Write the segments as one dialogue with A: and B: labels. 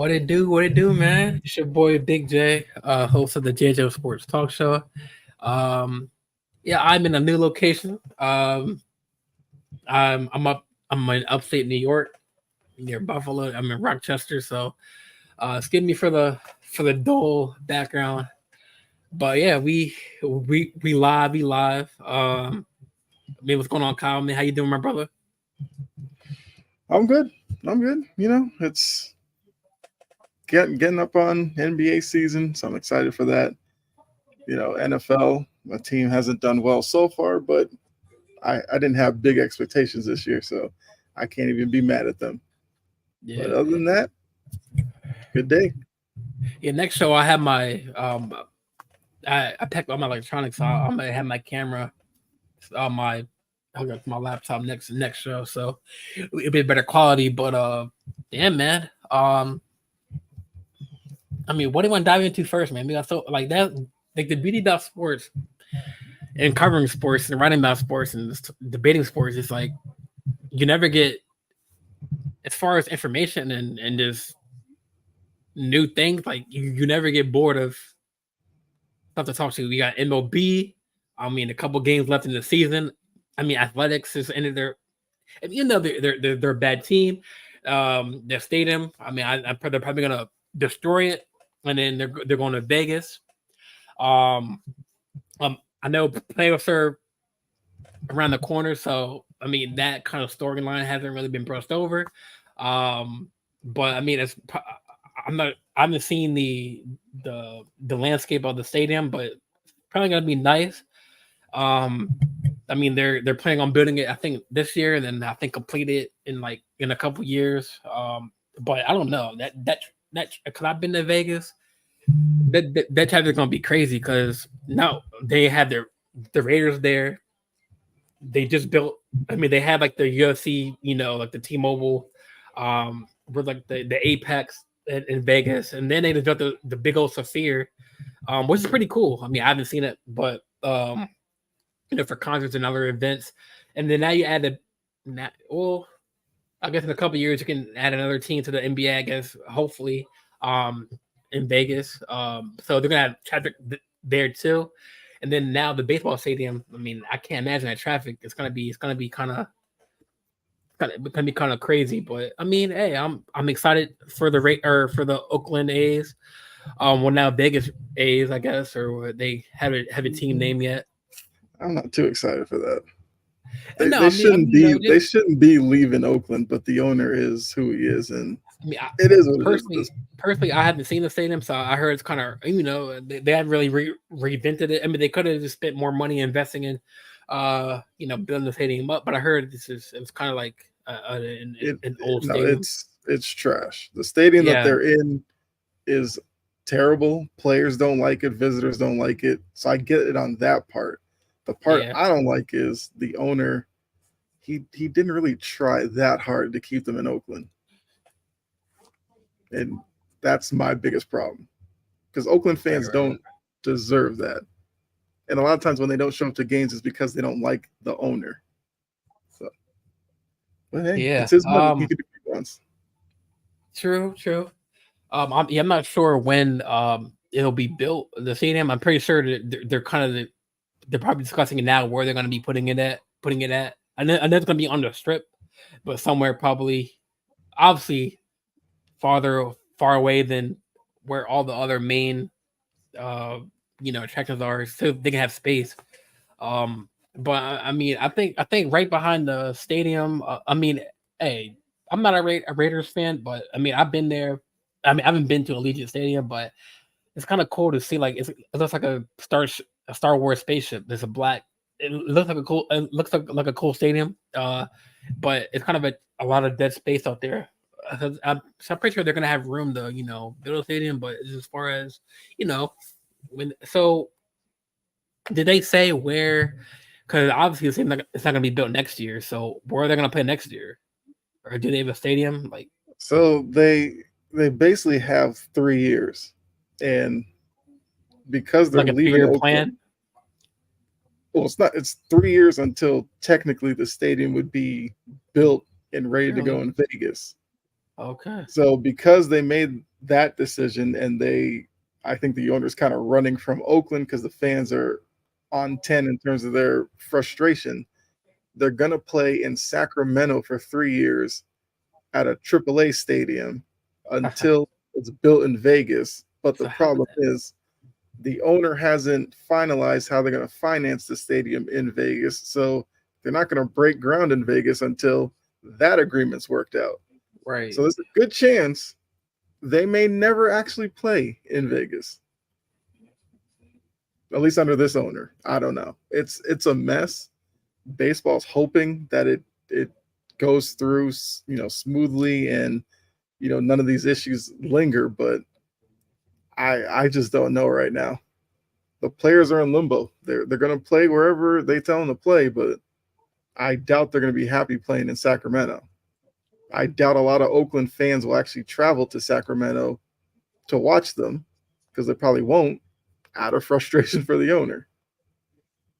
A: What it do? What it do, man? It's your boy Big J, host of the JJ Sports Talk Show. Um, yeah, I'm in a new location. I'm up. I'm in upstate New York, near Buffalo. I'm in Rochester, so excuse me for the dull background. But yeah, we live, we live. What's going on, Kyle? Man, how you doing, my brother?
B: I'm good. I'm good. It's getting up on NBA season, so I'm excited for that. NFL, my team hasn't done well so far, but I didn't have big expectations this year, so I can't even be mad at them. But
A: Yeah,
B: other than that, good day.
A: yeah. Next show, I have my I packed all my electronics, so I'm gonna have my camera on my hook up to my laptop next show, so it'll be better quality. But yeah, man. What do you want to dive into first, man? Because so like that, like the beauty about sports and covering sports and writing about sports and debating sports is like you never get as far as information and just new things. Like you never get bored of stuff to talk to. We got MLB. A couple games left in the season. Athletics is ended their they're a bad team. Their stadium. They're probably gonna destroy it, and then they're going to Vegas. Um, I know playoffs are around the corner, so that kind of storyline hasn't really been brushed over. But it's I haven't seen the landscape of the stadium, but it's probably gonna be nice. Um, they're planning on building it. I think this year, and then I think complete it in a couple years. But I don't know that because I've been to Vegas. That time is gonna be crazy because now they have the Raiders there. They just built. They had like the UFC, like the T-Mobile, with like the Apex in Vegas, and then they just built the big old Sphere, which is pretty cool. I haven't seen it, but for concerts and other events. And then now you add well, I guess in a couple years you can add another team to the NBA. I guess hopefully, in Vegas. So they're gonna have traffic there too. And then now the baseball stadium. I can't imagine that traffic. It's gonna be kind of crazy. But hey, I'm excited for the rate or for the Oakland A's. Well, now Vegas A's, I guess, or they have a team name yet.
B: I'm not too excited for that.
A: And
B: They
A: no,
B: they shouldn't be
A: just
B: they shouldn't be leaving Oakland, but the owner is who he is, and
A: I mean, I,
B: it is what it is. At
A: personally,
B: this
A: personally, I haven't seen the stadium, so I heard it's kind of they haven't really reinvented it. They could have just spent more money investing in, building the stadium up. But I heard it's kind of like an old
B: no,
A: stadium.
B: it's trash. The stadium that
A: Yeah,
B: they're in is terrible. Players don't like it, visitors don't like it. So I get it on that part. The part
A: yeah,
B: I don't like is the owner. He didn't really try that hard to keep them in Oakland, and that's my biggest problem because Oakland
A: right,
B: fans
A: right.
B: don't deserve that. And a lot of times when they don't show up to games, it's because they don't like the owner. So, but hey,
A: Yeah.
B: it's his money. He can do what he wants.
A: True, true. I'm not sure when it'll be built. The stadium. I'm pretty sure that they're probably discussing it now where they're going to be putting it at. I know it's going to be on the strip, but somewhere probably, obviously, far away than where all the other main uh attractions are, so they can have space. But I think right behind the stadium. Hey, I'm not a Raiders fan, but I've been there. I haven't been to Allegiant Stadium, but it's kind of cool to see. Like it looks like a Star Wars spaceship. There's a black. It looks like a cool. It looks like a cool stadium. But it's kind of a lot of dead space out there. So I'm pretty sure they're gonna have room to build a stadium. But as far as you know, when so did they say where? Because obviously it seems like it's not gonna be built next year. So where are they gonna play next year? Or do they have a stadium? Like
B: So they basically have 3 years, and because they're
A: like a
B: leaving
A: 3 year
B: Oakland,
A: plan?
B: well, it's not. It's 3 years until technically the stadium would be built and ready to go
A: Really?
B: in Vegas.
A: Okay.
B: So because they made that decision, and I think the owner's kind of running from Oakland because the fans are on 10 in terms of their frustration. They're going to play in Sacramento for 3 years at a AAA stadium until it's built in Vegas. But the
A: So how would
B: problem
A: that?
B: is the owner hasn't finalized how they're going to finance the stadium in Vegas. So they're not going to break ground in Vegas until that agreement's worked out.
A: Right.
B: So there's a good chance they may never actually play in Vegas, at least under this owner. I don't know. It's a mess. Baseball's hoping that it goes through smoothly, and none of these issues linger. But I just don't know right now. The players are in limbo. They're going to play wherever they tell them to play, but I doubt they're going to be happy playing in Sacramento. I doubt a lot of Oakland fans will actually travel to Sacramento to watch them because they probably won't, out of frustration for the owner.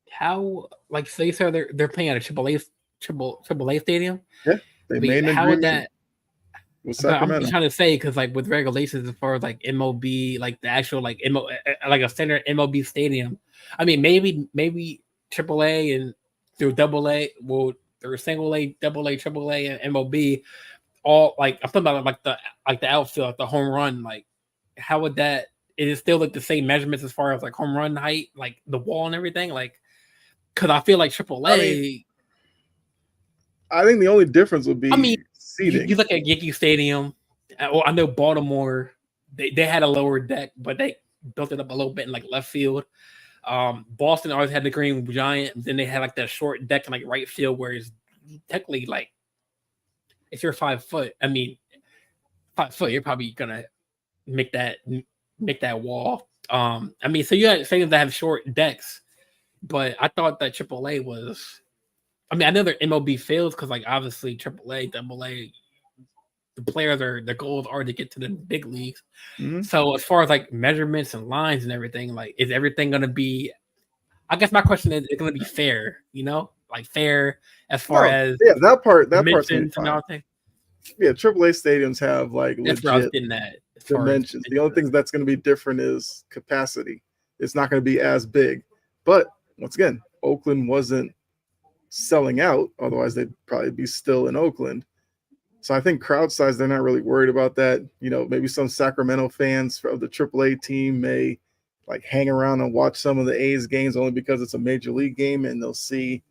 A: How, like, so you said they're playing at a triple A stadium.
B: Yeah, they
A: I mean,
B: made an
A: how would
B: agreement
A: that?
B: with
A: But I'm just
B: Sacramento.
A: trying to say because like with regulations as far as like MLB, like the actual like like a standard MLB stadium. I mean, maybe AAA and through Double A, well, through single A, Double A, Triple A, and MLB. All like I'm talking about like the outfield, like the home run. Like, how would that? It is still like the same measurements as far as like home run height, like the wall and everything. Like, because I feel like Triple
B: I mean,
A: A.
B: I think the only difference would
A: I mean,
B: be
A: you
B: seating.
A: look at Yankee Stadium. Well, I know Baltimore. They had a lower deck, but they built it up a little bit in like left field. Boston always had the Green Giant. Then they had like that short deck in like right field, where it's technically like if you're 5 foot. I mean, 5 foot, you're probably gonna make that make that wall. I mean, so you had stadiums that have short decks, but I thought that AAA was. I mean, I know they're MLB fields because, like, obviously AAA, AA, the players are their goals are to get to the big leagues.
B: Mhm.
A: So as far as like measurements and lines and everything, like, is everything gonna be? I guess my question is gonna be fair, like fair as far
B: Oh,
A: as
B: yeah, that part's gonna be
A: dimensions and
B: fine.
A: everything.
B: Yeah, AAA stadiums have like
A: That's where I was
B: legit
A: getting at as far as
B: dimensions. The only thing that's going to be different is capacity. It's not going to be as big. But once again, Oakland wasn't selling out, otherwise they'd probably be still in Oakland. So I think crowd size, they're not really worried about that. Maybe some Sacramento fans of the AAA team may like hang around and watch some of the A's games only because it's a major league game and they'll see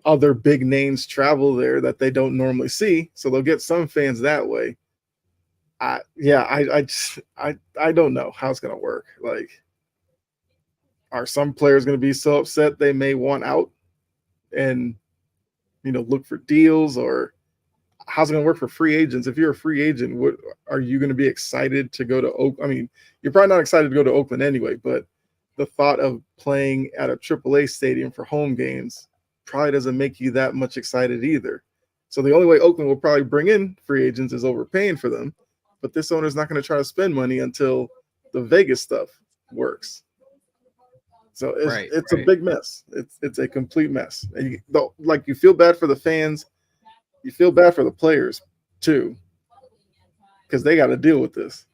B: other big names travel there that they don't normally see. So they'll get some fans that way. I don't know how it's gonna work. Like, are some players gonna be so upset they may want out and look for deals, or how's it gonna work for free agents? If you're a free agent, what are you gonna be excited to go to Oak? I mean, you're probably not excited to go to Oakland anyway, but the thought of playing at a AAA stadium for home games probably doesn't make you that much excited either. So the only way Oakland will probably bring in free agents is overpaying for them. But this owner's not going to try to spend money until the Vegas stuff works. So it's
A: right,
B: it's a
A: right.
B: big mess. It's a complete mess. And you feel bad for the fans, you feel bad for the players too, because they got to deal with this.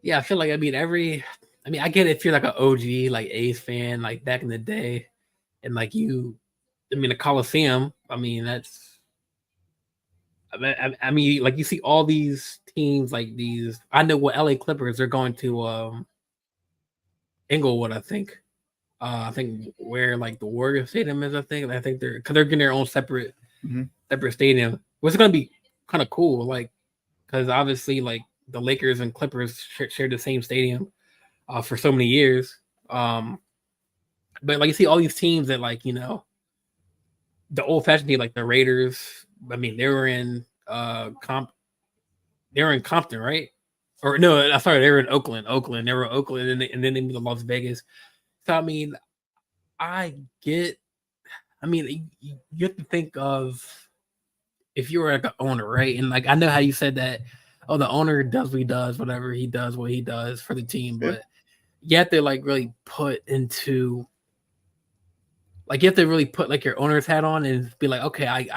A: Yeah, I feel like I mean, I get it if you're like an OG, like A's fan, like back in the day, and like I mean, the Coliseum. I mean, that's. I mean, like you see all these teams, like these. I know what LA Clippers are going to Inglewood. I think where like the Warrior Stadium is. I think they're getting their own
B: Mhm.
A: separate stadium, which is gonna be kind of cool. Like because obviously like the Lakers and Clippers share the same stadium for so many years. Um, but like you see all these teams that like the old fashioned team like the Raiders. I mean they were in Compton, right? Or no, sorry, they were in Oakland. They were in Oakland, and then they moved to Las Vegas. So I mean, I get. I mean, you have to think of if you were like an owner, right? And like I know how you said that. Oh, the owner does what he does, whatever he does, what he does for the team.
B: Yeah.
A: But you have to like really put into like you have to really put like your owner's hat on and be like, okay,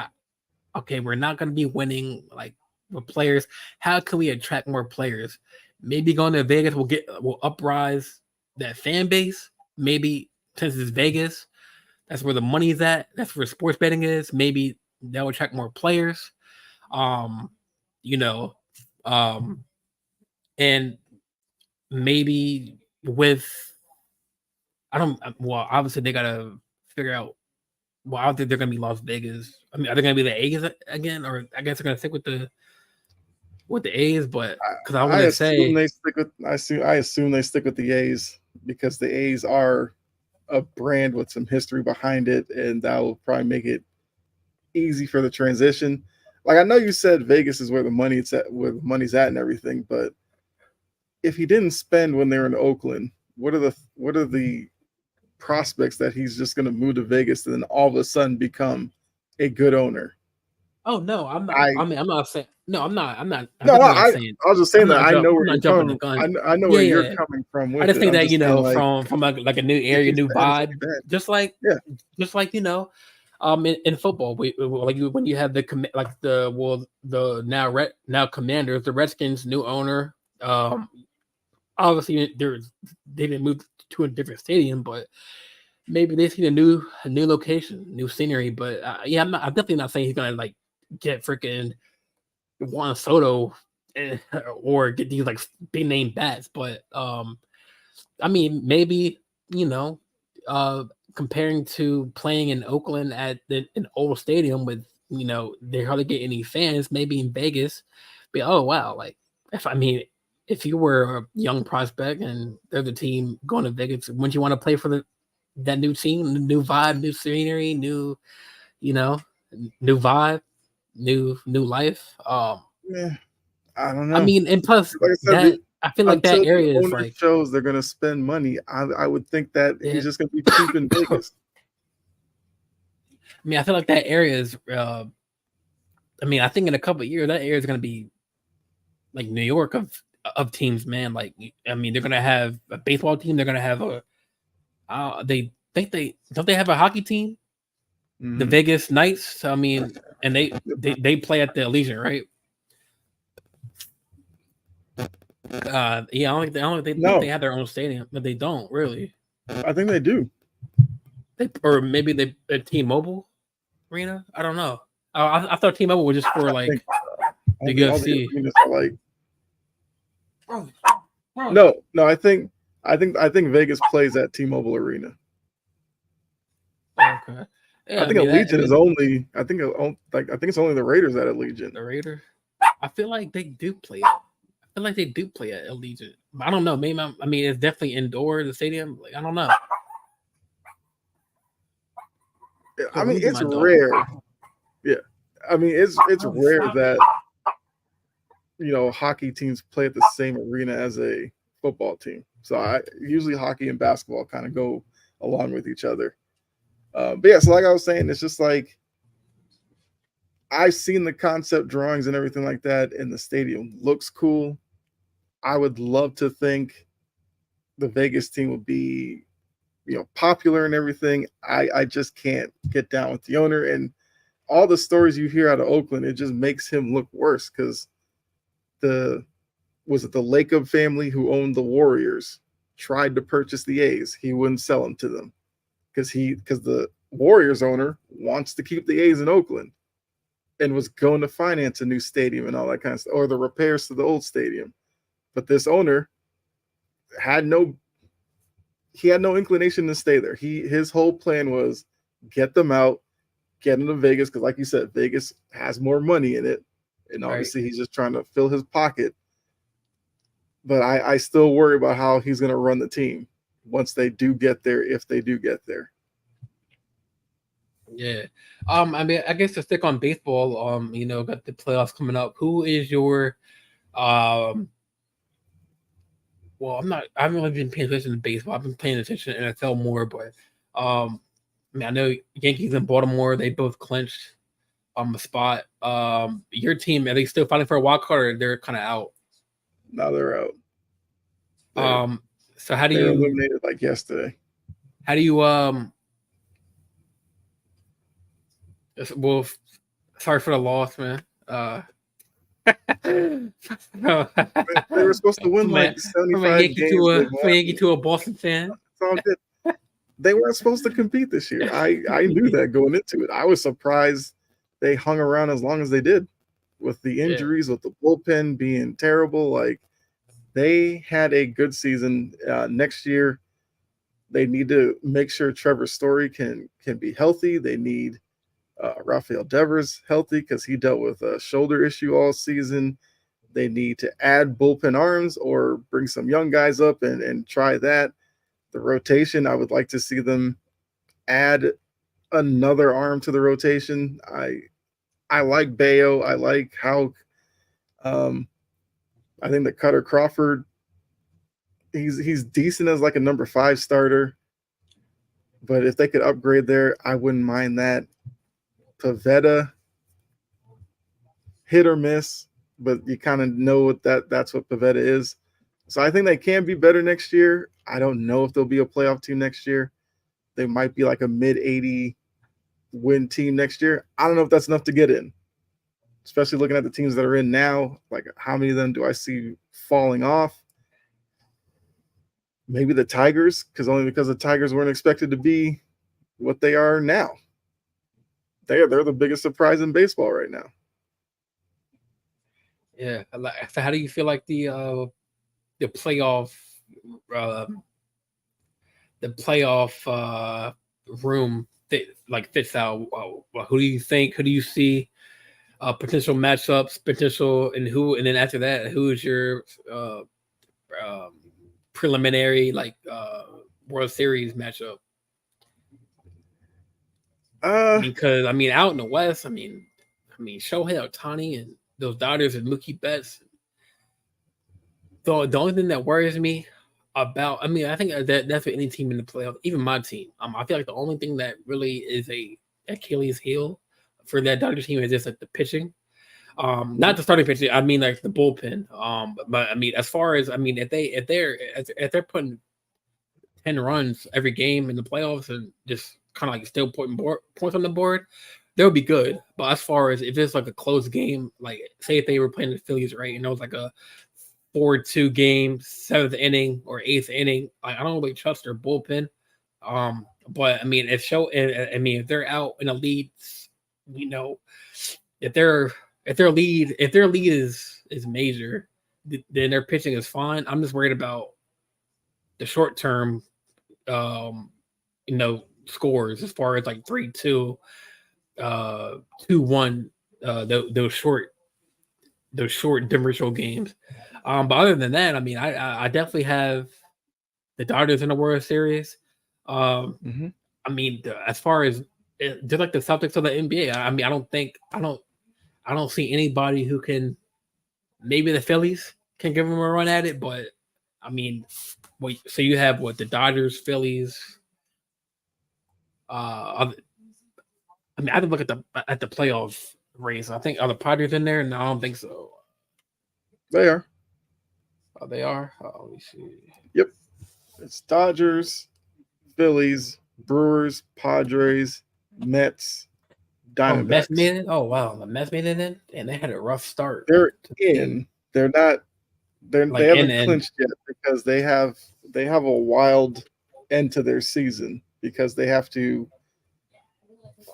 A: okay, we're not gonna be winning like with players. How can we attract more players? Maybe going to Vegas will uprise that fan base. Maybe since it's Vegas, that's where the money's at. That's where sports betting is. Maybe that will attract more players. Um, you know, um, and maybe with I don't well, obviously they gotta figure out. Well, I don't think they're gonna be Las Vegas. I mean, are they gonna be the A's again, or I guess they're gonna stick with the A's? But because I want
B: I
A: to
B: assume
A: say,
B: they stick with. I assume they stick with the A's because the A's are a brand with some history behind it, and that will probably make it easy for the transition. Like I know you said Vegas is where the money's at, and everything, but if he didn't spend when they were in Oakland, what are the prospects that he's just going to move to Vegas and then all of a sudden become a good owner?
A: oh no, I'm not.
B: I
A: I mean, I'm not saying no. I'm not. I'm not. I'm
B: no,
A: definitely not
B: I
A: saying.
B: I was just saying that I know
A: I'm
B: where
A: not
B: you're
A: jumping the
B: coming.
A: gun.
B: I know
A: Yeah,
B: where you're
A: yeah.
B: coming from
A: I
B: with
A: just
B: it.
A: think
B: I'm
A: that
B: just saying like
A: from like a new
B: if
A: area,
B: he
A: new
B: spends,
A: vibe,
B: then
A: just like
B: yeah,
A: just like in football, like when you have the now Commanders, the Redskins, new owner. Obviously they didn't move to a different stadium, but maybe they see a new location, new scenery. But yeah, I'm definitely not saying he's gonna like get freaking Juan Soto or get these like big name bats. But I mean, maybe you know, uh, comparing to playing in Oakland at an old stadium with they hardly get any fans. Maybe in Vegas, be oh wow, like if you were a young prospect and there's a team going to Vegas, wouldn't you want to play for that new team, new vibe, new scenery, you know, new vibe, new life.
B: yeah, I don't
A: I
B: know.
A: mean, and plus
B: Like I said,
A: that I feel like that
B: until the
A: area is
B: owner
A: like
B: shows they're going to spend money, I would think that
A: yeah.
B: he's just going to be cheap in Vegas.
A: I mean, I feel like that area is. I mean, I think in a couple of years that area is going to be like New York of teams, man. Like, I mean, they're going to have a baseball team. They're going to have a. They think they don't they have a hockey team, the
B: Mm-hmm.
A: Vegas Knights. So, I mean, and they play at the Allegiant, right? Yeah, I don't think they
B: No,
A: have their own stadium, but they don't really.
B: I think they do.
A: They or maybe they at T-Mobile Arena. I don't know. I thought T-Mobile was just for
B: I think
A: like the
B: all the
A: UFC.
B: arenas are like no. I think Vegas plays at T-Mobile Arena.
A: Okay.
B: I
A: Yeah, I
B: think
A: mean that. I
B: Allegiant is
A: mean
B: only. I think it's only the Raiders at Allegiant.
A: the Raiders. I feel like they do play it. I feel like they do play at Allegiant. I don't know. Maybe I mean it's definitely indoor the stadium. Like I don't know.
B: I
A: Yo,
B: mean,
A: who's
B: it's
A: my dog?
B: rare. Yeah, I mean, it's
A: Oh,
B: rare
A: stop it.
B: that hockey teams play at the same arena as a football team. So I usually hockey and basketball kind of go along with each other. But yeah, so like I was saying, it's just like I've seen the concept drawings and everything like that, and the stadium looks cool. I would love to think the Vegas team would be, popular and everything. I just can't get down with the owner and all the stories you hear out of Oakland. It just makes him look worse because the was it the Lacob family who owned the Warriors tried to purchase the A's. He wouldn't sell them to them because the Warriors owner wants to keep the A's in Oakland and was going to finance a new stadium and all that kind of stuff, or the repairs to the old stadium. But this owner had no he had no inclination to stay there. His whole plan was get them out, get them to Vegas, because like you said, Vegas has more money in it. And
A: Right.
B: obviously he's just trying to fill his pocket. But I still worry about how he's going to run the team once they do get there, if they do get there.
A: Yeah. I mean, I guess to stick on baseball, got the playoffs coming up. Who is your um well, I haven't really been paying attention to baseball. I've been paying attention to NFL more, but I mean I know Yankees and Baltimore, they both clinched on the spot. Your team, are they still fighting for a wild card or they're kinda out?
B: Now they're out. They're
A: Um so how do
B: they're
A: you
B: eliminated like yesterday.
A: how do you well sorry for the loss, man. No.
B: They were supposed to win
A: from
B: like
A: a
B: 75 games. They
A: Yankee
B: won.
A: to a Boston fan.
B: It's all good. They weren't supposed to compete this year. I knew that going into it. I was surprised they hung around as long as they did with the
A: Yeah.
B: injuries, with the bullpen being terrible. Like they had a good season. Next year, they need to make sure Trevor Story can be healthy. They need Rafael Devers healthy because he dealt with a shoulder issue all season. They need to add bullpen arms or bring some young guys up and try that. The rotation, I would like to see them add another arm to the rotation. I like Bayo. I like how I think that Cutter Crawford, he's decent as like a number 5 starter. But if they could upgrade there, I wouldn't mind that. Pavetta, hit or miss, but you kind of know what that's what Pavetta is. So I think they can be better next year. I don't know if they'll be a playoff team next year. They might be like a mid 80 win team next year. I don't know if that's enough to get in, especially looking at the teams that are in now. Like, how many of them do I see falling off? Maybe the Tigers, because the Tigers weren't expected to be what they are now. They're the biggest surprise in baseball right now.
A: Yeah. So how do you feel like the playoff uh, room fits out? Who do you think? Who do you see? Potential matchups, and then after that, who is your um, preliminary World Series matchup? Because out in the West, Shohei Ohtani and those Dodgers and Mookie Betts. The only thing that worries me about, I think that's for any team in the playoffs, even my team. I feel like the only thing that really is a Achilles heel for that Dodgers team is just like the pitching. Not the starting pitching. I mean, like the bullpen. But as far as if they're putting 10 runs every game in the playoffs and just kind of like still putting points on the board, they'll be good. But as far as if it's like a close game, like say if they were playing the Phillies, right, and it was like a 4-2 game, 7th inning or 8th inning, like I don't really trust their bullpen. But if they're out in a lead, if their lead is major, then their pitching is fine. I'm just worried about the short term, scores as far as like 3-2, 2-1, those short differential games. But other than that, I definitely have the Dodgers in the World Series. As far as they're like the Celtics of the NBA. I don't see anybody who can. Maybe the Phillies can give them a run at it, but so you have the Dodgers, Phillies. I have to look at the playoff race. I think are the Padres in there? No, I don't think so.
B: They are.
A: Oh, they are. Let me see.
B: Yep, it's Dodgers, Phillies, Brewers, Padres, Mets,
A: Oh, Mets
B: Diamondbacks.
A: made it. Oh wow, the Mets made it in, and they had a rough start.
B: They're in. They're not. They haven't clinched yet because they have a wild end to their season because they have to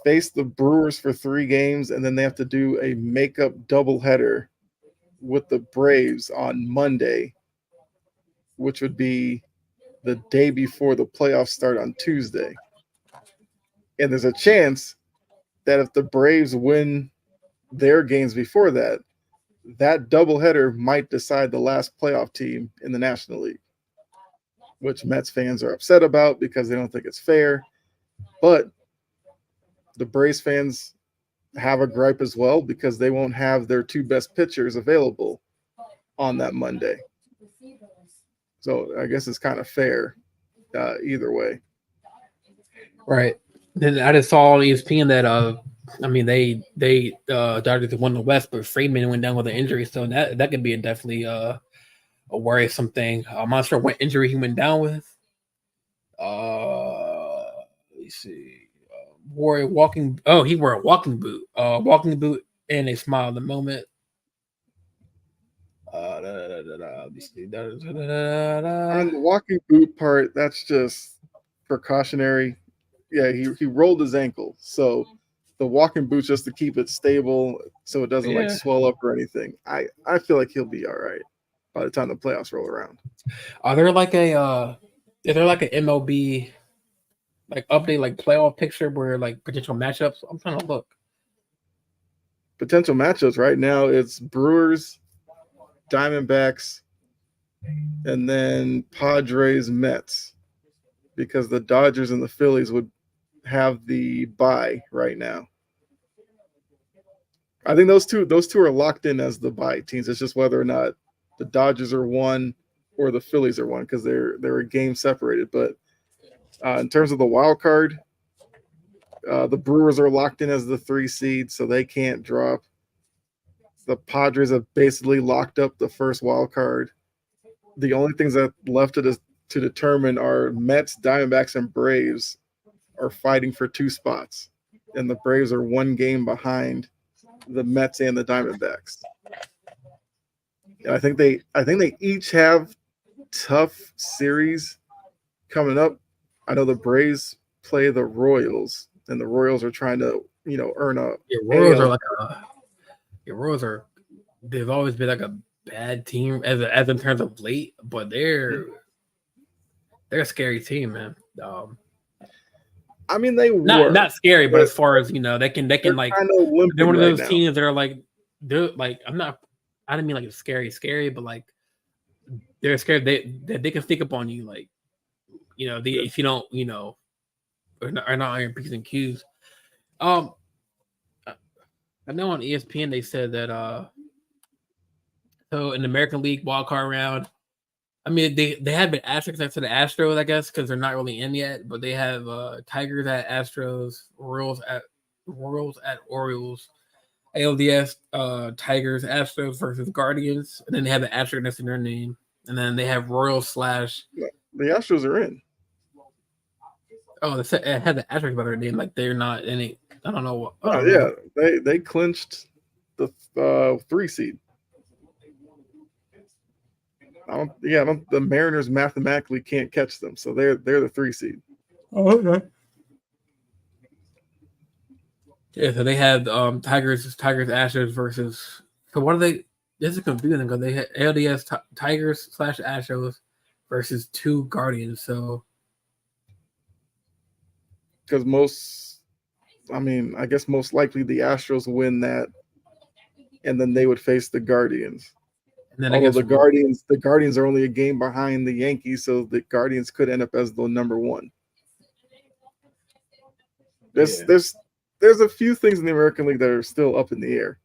B: face the Brewers for 3 games and then they have to do a makeup doubleheader with the Braves on Monday, which would be the day before the playoffs start on Tuesday. And there's a chance that if the Braves win their games before that, that doubleheader might decide the last playoff team in the National League, which Mets fans are upset about because they don't think it's fair. But the Braves fans have a gripe as well because they won't have their 2 best pitchers available on that Monday. So I guess it's kind of fair either way.
A: Right. Then I just saw on ESPN that they Dodgers won the West, but Freeman went down with an injury, so that could be definitely a worrisome thing. I'm not sure what injury he went down with. Let me see. He wore a walking boot and a smile at the moment.
B: I mean, the walking boot part, that's just precautionary. Yeah, he rolled his ankle. So the walking boot's just to keep it stable so it doesn't like
A: Yeah.
B: swell up or anything. I feel like he'll be all right by the time the playoffs roll around.
A: Are there like is there like an MLB like update like playoff picture where like potential matchups? I'm trying to look.
B: Potential matchups right now, it's Brewers, Diamondbacks, and then Padres, Mets, because the Dodgers and the Phillies would have the bye right now. I think those two are locked in as the bye teams. It's just whether or not the Dodgers are one or the Phillies are one because they're a game separated. But in terms of the wild card, the Brewers are locked in as the 3 seed, so they can't drop. The Padres have basically locked up the first wild card. The only things that left to determine are Mets, Diamondbacks, and Braves are fighting for 2 spots, and the Braves are 1 game behind the Mets and the Diamondbacks. And I think they each have tough series coming up. I know the Braves play the Royals, and the Royals are trying to earn a
A: Your Royals are
B: AL.
A: like your Royals are they've always been like a bad team as in terms of late, but they're a scary team, man.
B: I mean, they
A: Not
B: were.
A: not scary, but
B: But
A: as far as they
B: they're
A: can like
B: kind of
A: they're
B: limping
A: one of
B: right
A: those
B: now.
A: teams that are like they're like I didn't mean like scary, but like they're scared they can sneak up on you like if you don't are not on your P's and Q's. Um, I know on ESPN they said that so in the American League wildcard round, I mean they have been asterisks next to the Astros, I guess, because they're not really in yet, but they have Tigers at Astros, Royals at Orioles, ALDS Tigers, Astros versus Guardians, and then they have the asterisk next to their name, and then they have Royals slash
B: The Astros are in.
A: it had the asterisk by their name, like they're not any. I don't know what. I don't know.
B: Yeah, they clinched the 3 seed. The Mariners mathematically can't catch them, so they're the 3 seed.
A: Oh, okay. Yeah, so they had Tigers, Astros versus. So what are they? This is confusing because they had LDS Tigers slash Astros versus 2 Guardians. So
B: Because I guess most likely the Astros win that, and then they would face the Guardians.
A: and then I
B: Although
A: guess
B: the Guardians are only a game behind the Yankees, so the Guardians could end up as the number 1. There's a few things in the American League that are still up in the air.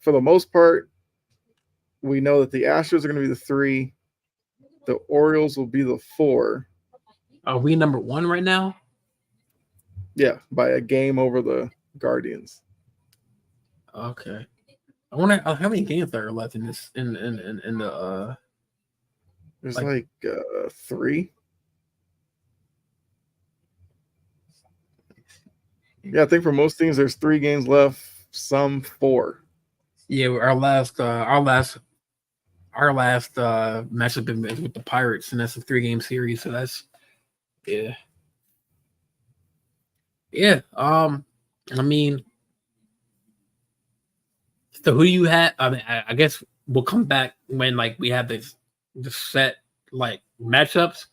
B: For the most part, we know that the Astros are going to be the 3, the Orioles will be the 4.
A: Are we number 1 right now?
B: Yeah, by a game over the Guardians.
A: Okay. I wonder how many games there are left in this in the.
B: There's like 3. Yeah, I think for most teams there's 3 games left, some 4.
A: Yeah, our last matchup is with the Pirates, and that's a 3-game series. So that's yeah. I mean, so who do you have? I mean, I guess we'll come back when like we have this set like matchups.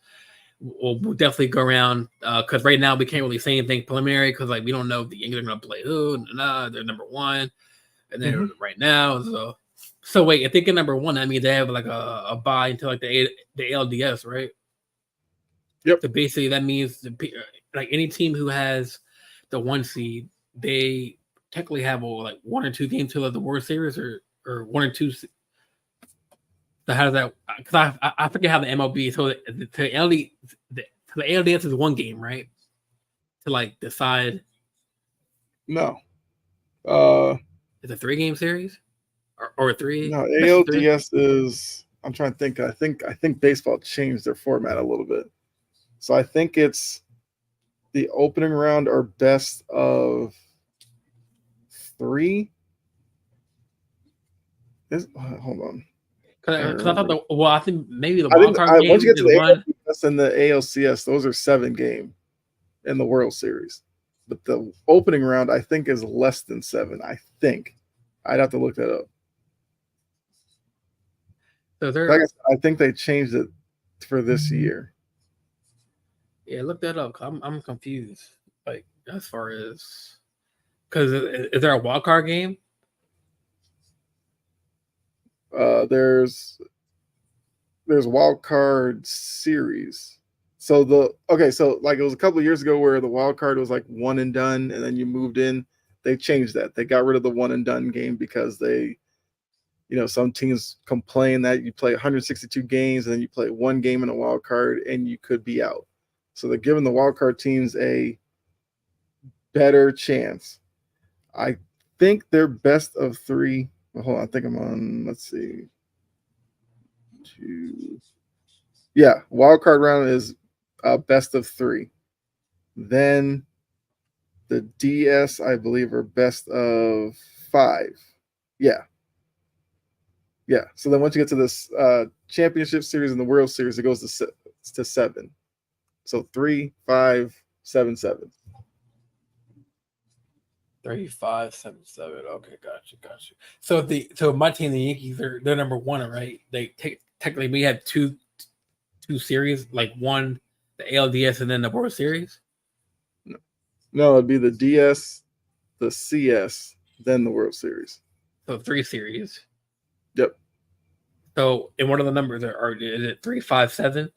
A: We'll definitely go around because right now we can't really say anything preliminary because like we don't know if the Yankees are going to play who. They're number 1, and then right now. So wait, if they get number 1, that means they have like a bye until like the ALDS, right?
B: Yep.
A: So basically, that means like any team who has the 1 seed, they technically have like 1 or 2 games till the World Series, or 1 or 2. So how does that? Because I forget how the MLB. So the ALDS is 1 game, right? To like decide.
B: No.
A: It's a 3-game series, or 3.
B: No, ALDS is. I'm trying to think. I think baseball changed their format a little bit. So I think it's the opening round are best of 3. Hold on. I can't
A: Because I thought
B: remember.
A: I think maybe the
B: I
A: wild
B: think
A: card
B: once you
A: game
B: get to
A: is
B: the
A: one.
B: ALCS and the ALCS, those are 7 game in the World Series. But the opening round, I think, is less than 7. I think. I'd have to look that up.
A: So
B: Like
A: they're
B: I said, I think they changed it for this year.
A: yeah, look that up. 'Cause I'm confused. Like as far as because is there a wild card game?
B: There's wild card series. So like it was a couple of years ago where the wild card was like one and done, and then you moved in. They changed that. They got rid of the one and done game because some teams complain that you play 162 games and then you play one game in a wild card and you could be out. So they're giving the wild card teams a better chance. I think they're best of 3. Well, hold on, I think I'm on. Let's see. Yeah, wild card round is best of 3. Then the DS, I believe, are best of 5. Yeah, yeah. So then once you get to this championship series and the World Series, it goes to 7. So 3, 5, 7, 7.
A: 3577. Okay, gotcha. So my team, the Yankees, they're number one, right? They technically we have two series, like one the ALDS and then the World Series.
B: No, it'd be the DS, the CS, then the World Series.
A: So 3 series.
B: Yep.
A: So and what are the numbers? Is it 357?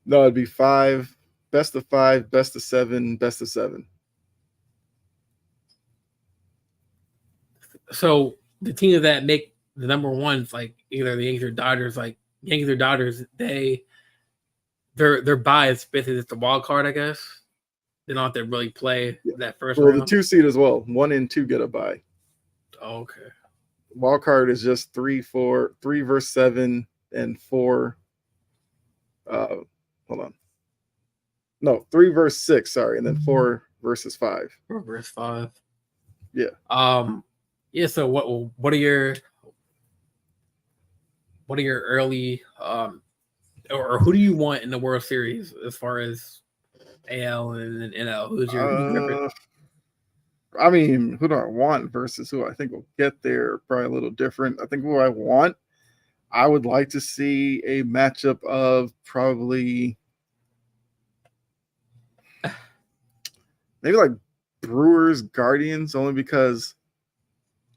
B: No, it'd be 5, best of 5, best of 7, best of 7.
A: So the teams that make the number ones, like either the Yankees or Dodgers, like Yankees or Dodgers, their bye is basically just the wild card, I guess. They don't have to really play that first
B: Well,
A: round.
B: the 2 seed as well. 1 and 2 get a bye.
A: Oh, okay.
B: Wild card is just 3 versus 7, and 4. Hold on. No, 3 versus 6. Sorry, and then 4 versus 5.
A: 4 versus 5.
B: Yeah.
A: Yeah. So what are your early or who do you want in the World Series as far as AL and NL? Who's your
B: I mean, who do I want versus who I think will get there? Probably a little different. I think who I want, I would like to see a matchup of probably maybe like Brewers Guardians, only because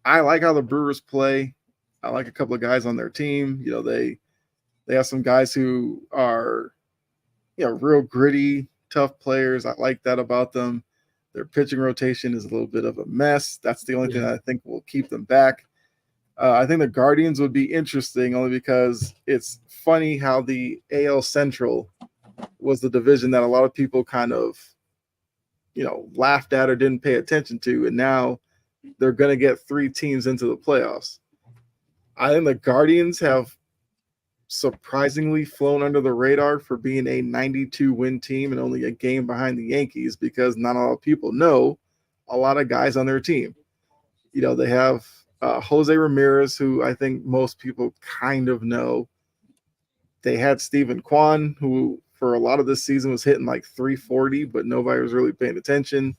B: I like how the Brewers play. I like a couple of guys on their team. They have some guys who are real gritty, tough players. I like that about them. Their pitching rotation is a little bit of a mess. That's the only thing that I think will keep them back. I think the Guardians would be interesting only because it's funny how the AL Central was the division that a lot of people kind of, laughed at or didn't pay attention to. And now they're going to get 3 teams into the playoffs. I think the Guardians have surprisingly flown under the radar for being a 92-win team and only a game behind the Yankees, because not a lot of people know a lot of guys on their team. They have Jose Ramirez, who I think most people kind of know. They had Steven Kwan, who for a lot of this season was hitting like 340, but nobody was really paying attention.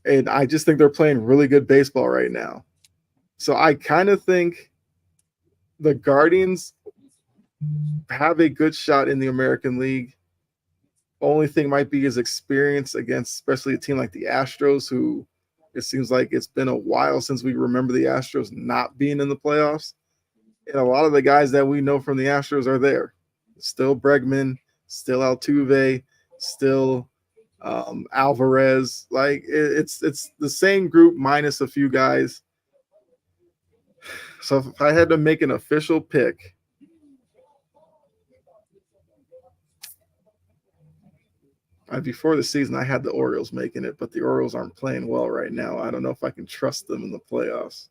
B: And I just think they're playing really good baseball right now. So I kind of think the Guardians have a good shot in the American League. Only thing might be his experience against, especially a team like the Astros, who it seems like it's been a while since we remember the Astros not being in the playoffs. And a lot of the guys that we know from the Astros are there. Still Bregman, still Altuve, still Alvarez. Like it's the same group minus a few guys. So if I had to make an official pick, before the season, I had the Orioles making it, but the Orioles aren't playing well right now. I don't know if I can trust them in the playoffs.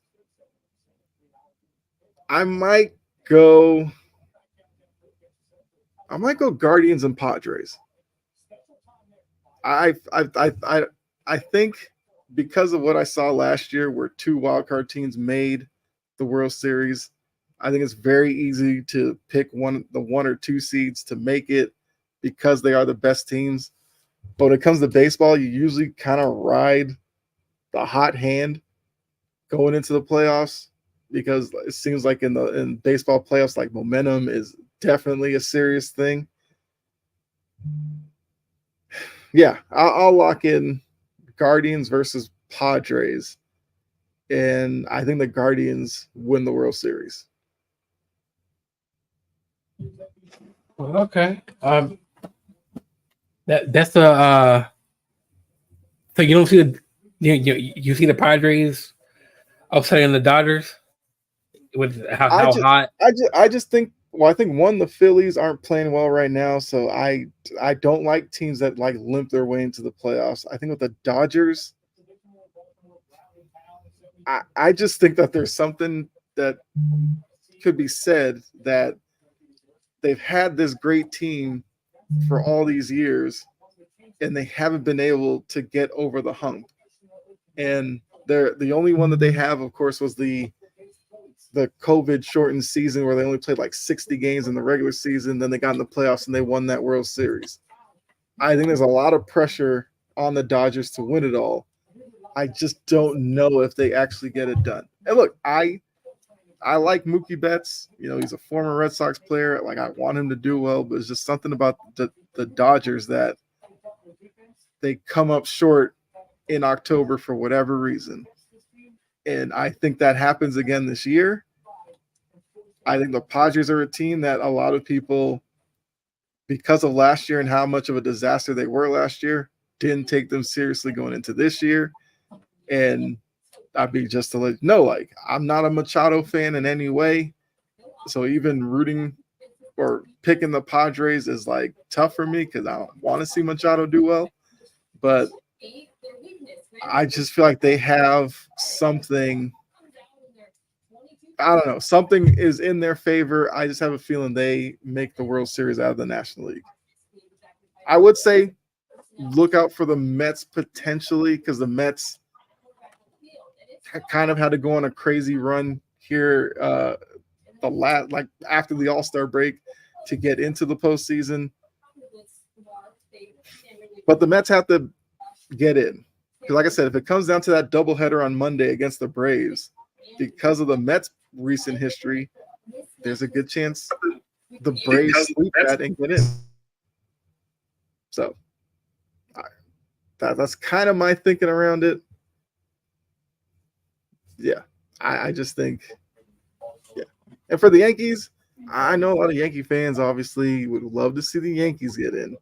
B: I might go Guardians and Padres. I think because of what I saw last year, where 2 wildcard teams made the World Series, I think it's very easy to pick the one or two seeds to make it because they are the best teams. But when it comes to baseball, you usually kind of ride the hot hand going into the playoffs because it seems like in baseball playoffs, like momentum is definitely a serious thing. Yeah, I'll lock in Guardians versus Padres, and I think the Guardians win the World Series.
A: Okay. That's the so you don't see the you see the Padres upsetting the Dodgers with how hot.
B: I just think. Well, I think one, the Phillies aren't playing well right now, so I don't like teams that like limp their way into the playoffs. I think with the Dodgers, I just think that there's something that could be said that they've had this great team for all these years, and they haven't been able to get over the hump. And the only one that they have, of course, was the COVID shortened season where they only played like 60 games in the regular season. Then they got in the playoffs and they won that World Series. I think there's a lot of pressure on the Dodgers to win it all. I just don't know if they actually get it done. And look, I like Mookie Betts. You know, he's a former Red Sox player. Like, I want him to do well, but it's just something about the Dodgers that they come up short in October for whatever reason. And I think that happens again this year. I think the Padres are a team that a lot of people, because of last year and how much of a disaster they were last year, didn't take them seriously going into this year. And I'd be just to let you know, like, I'm not a Machado fan in any way. So even rooting or picking the Padres is like tough for me because I don't want to see Machado do well. But I just feel like they have something. I don't know. Something is in their favor. I just have a feeling they make the World Series out of the National League. I would say look out for the Mets potentially because the Mets kind of had to go on a crazy run here like after the All-Star break to get into the postseason. But the Mets have to get in. Because like I said, if it comes down to that doubleheader on Monday against the Braves, because of the Mets' recent history, there's a good chance the Braves sweep that and get in. So that's kind of my thinking around it. Yeah, I just think, yeah. And for the Yankees, I know a lot of Yankee fans obviously would love to see the Yankees get in.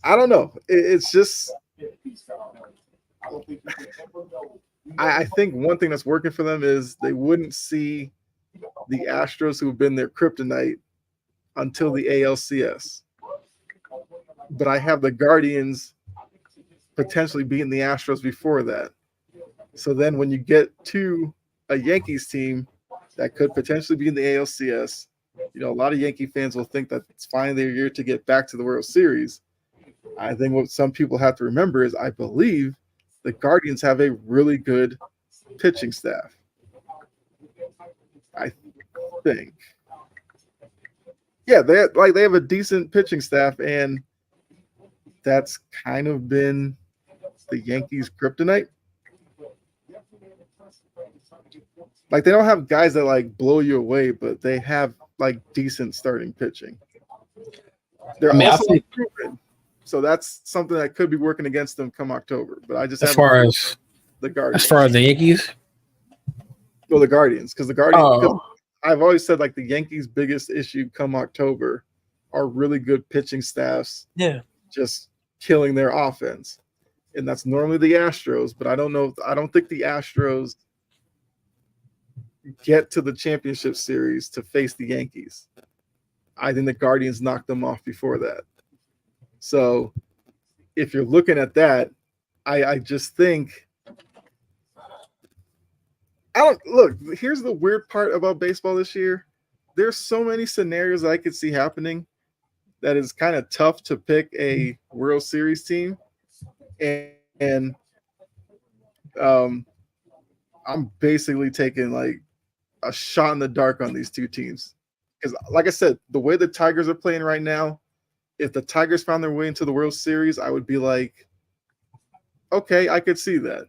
B: I don't know. It's just I think one thing that's working for them is they wouldn't see the Astros, who've been their kryptonite, until the ALCS. But I have the Guardians potentially beating the Astros before that. So then when you get to a Yankees team that could potentially be in the ALCS, you know, a lot of Yankee fans will think that it's finally their year to get back to the World Series. I think what some people have to remember is I believe the Guardians have a really good pitching staff. I think. Yeah, they have a decent pitching staff, and that's kind of been the Yankees' kryptonite. Like, they don't have guys that like blow you away, but they have like decent starting pitching. They're also proven, so that's something that could be working against them come October. But I just
A: as far as
B: the Guardians,
A: as far as the Yankees,
B: well, the Guardians, because the Guardians. Cause I've always said like the Yankees' biggest issue come October are really good pitching staffs.
A: Yeah,
B: just killing their offense, and that's normally the Astros. But I don't know. I don't think the Astros get to the championship series to face the Yankees. I think the Guardians knocked them off before that. So if you're looking at that, I just think I don't look. Here's the weird part about baseball this year. There's so many scenarios I could see happening that is kind of tough to pick a World Series team. And I'm basically taking like a shot in the dark on these two teams. Because, like I said, the way the Tigers are playing right now, if the Tigers found their way into the World Series, I would be like, okay, I could see that.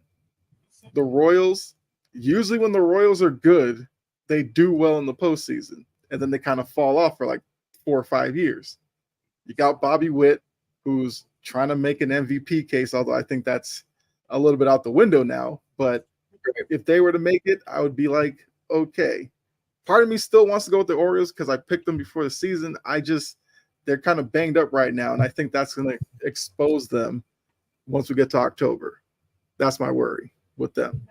B: The Royals, usually when the Royals are good, they do well in the postseason, and then they kind of fall off for like 4 or 5 years. You got Bobby Witt, who's trying to make an MVP case, although I think that's a little bit out the window now. But if they were to make it, I would be like, okay. Part of me still wants to go with the Orioles because I picked them before the season. They're kind of banged up right now, and I think that's going to expose them once we get to October. That's my worry with them.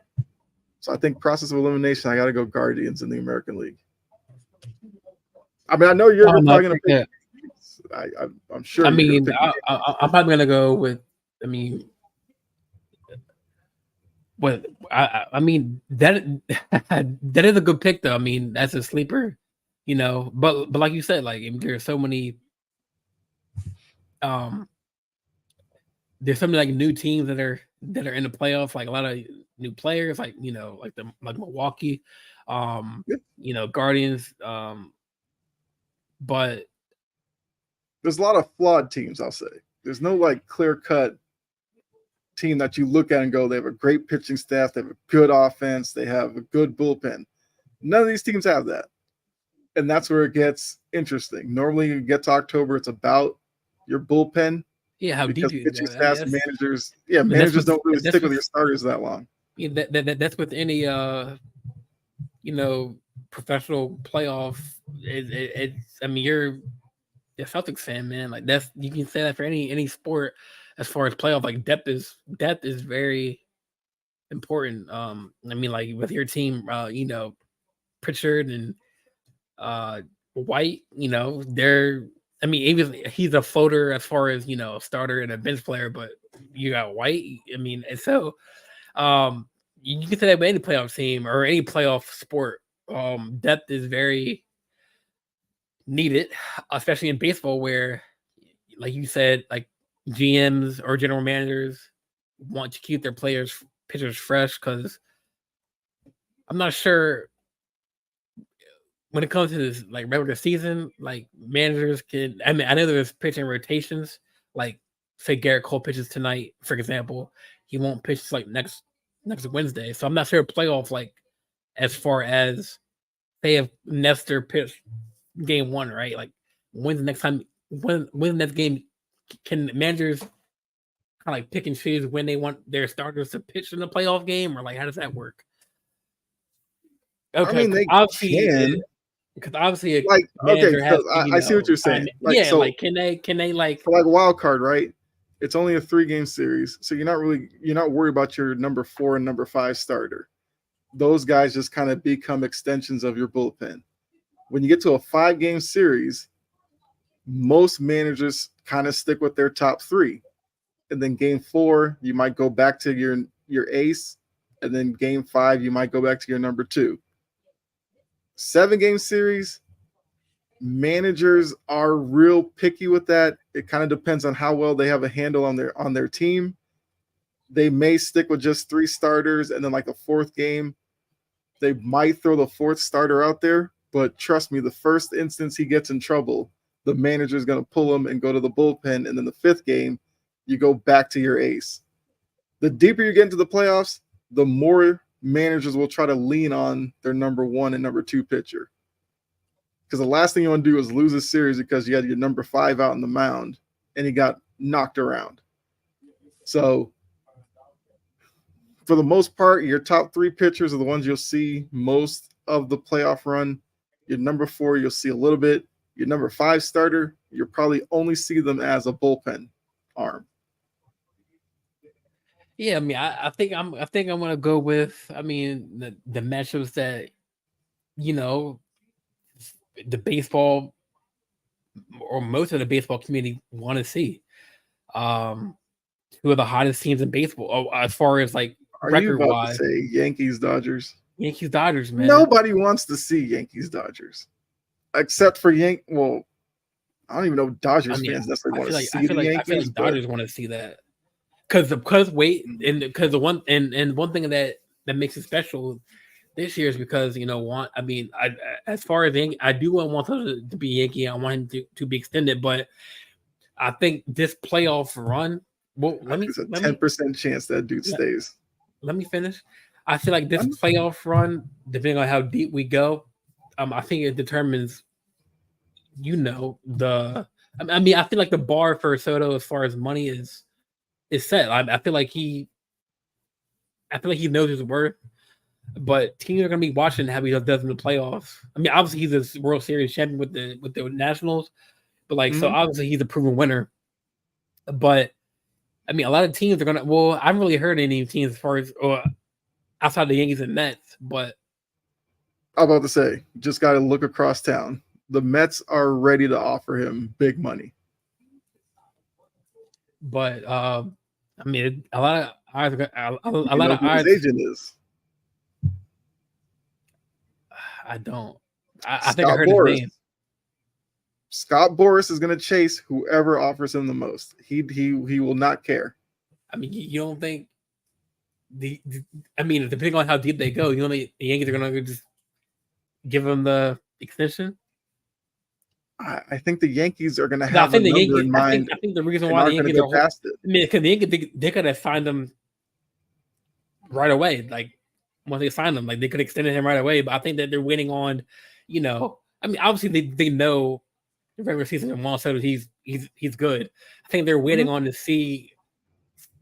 B: So I think process of elimination, I got to go Guardians in the American League. I mean, I know you're probably going to pick. I'm sure.
A: I mean, I'm probably going to go with. I mean, what I mean that that is a good pick though. I mean, that's a sleeper, you know. But like you said, like there are so many. There's so many like new teams that are in the playoffs, like a lot of new players, like you know, like Milwaukee, you know, Guardians, but
B: there's a lot of flawed teams. I'll say there's no like clear cut team that you look at and go, they have a great pitching staff, they have a good offense, they have a good bullpen. None of these teams have that, and that's where it gets interesting. Normally, you get to October, it's about your bullpen.
A: Yeah, how deep you
B: pitching staffs, managers. Yeah, managers don't really stick with your starters that long.
A: Yeah, that's with any you know, professional playoff. I mean, you're a Celtics fan, man. Like that's you can say that for any sport as far as playoff. Like depth is very important. I mean, like with your team, you know, Pritchard and White, you know, they're. I mean, he's a floater as far as, you know, a starter and a bench player, but you got White. I mean, and so you can say that with any playoff team or any playoff sport. Depth is very needed, especially in baseball where, like you said, like GMs or general managers want to keep their pitchers fresh because I'm not sure when it comes to this like regular season, like managers can. I mean, I know there's pitching rotations. Like, say Garrett Cole pitches tonight, for example, he won't pitch like next Wednesday. So I'm not sure playoff like as far as they have Nestor pitch game 1, right? Like, when's the next time? When the next game? Can managers kind of like pick and choose when they want their starters to pitch in the playoff game, or like how does that work?
B: Okay, I mean, they can.
A: Because obviously, a
B: like
A: manager has.
B: I see what you're saying.
A: Like, yeah, so, like can they like
B: for like wild card, right? It's only a 3-game series, so you're not worried about your number 4 and number 5 starter. Those guys just kind of become extensions of your bullpen. When you get to a 5-game series, most managers kind of stick with their top 3, and then game 4 you might go back to your ace, and then game 5 you might go back to your number 2. 7-game series, managers are real picky with that. It kind of depends on how well they have a handle on their team. They may stick with just 3 starters, and then like a 4th game, they might throw the 4th starter out there. But trust me, the first instance he gets in trouble, the manager is going to pull him and go to the bullpen. And then the 5th game, you go back to your ace. The deeper you get into the playoffs, the more managers will try to lean on their number 1 and number 2 pitcher. Because the last thing you want to do is lose a series because you had your number 5 out on the mound and he got knocked around. So for the most part, your top 3 pitchers are the ones you'll see most of the playoff run. Your number 4, you'll see a little bit. Your number 5 starter, you'll probably only see them as a bullpen arm.
A: Yeah, I mean, I think I'm gonna go with. I mean, the matchups that you know the baseball or most of the baseball community want to see. 2 of the hottest teams in baseball, as far as like record wise.
B: Say Yankees Dodgers.
A: Yankees Dodgers, man.
B: Nobody wants to see Yankees Dodgers, except for Well, I don't even know Dodgers fans necessarily want to see the Yankees.
A: I feel like Dodgers want to see that. Because one thing that makes it special this year is because as far as I do want Juan Soto to be Yankee. I want him to be extended, but I think this playoff run. Well,
B: I think it's a 10% chance that dude stays.
A: let me finish. I feel like this playoff run, depending on how deep we go, I think it determines, the. I feel like the bar for Soto as far as money is set. I feel like he knows his worth, but teams are going to be watching how he does in the playoffs. I mean, obviously he's a World Series champion with the Nationals, but so obviously he's a proven winner. But I mean, a lot of teams are gonna. Well, I haven't really heard any teams as far as outside the Yankees and Mets, but
B: I'm about to say, just got to look across town. The Mets are ready to offer him big money.
A: But I mean, a lot of eyes. A lot
B: know
A: of
B: who
A: eyes.
B: his agent is.
A: I don't. I think I heard
B: Boras.
A: his name.
B: Scott Boras is going to chase whoever offers him the most. He will not care.
A: I mean, you don't think I mean, depending on how deep they go, you know, the Yankees are going to just give him the extension.
B: I think the Yankees are going to have a number in mind.
A: I think the reason why the Yankees are
B: past it.
A: I mean, because the Yankees they could have signed him right away. Like once they signed him, like they could have extended him right away. But I think that they're waiting on, I mean, obviously they know the regular season and Juan Soto he's good. I think they're waiting on to see,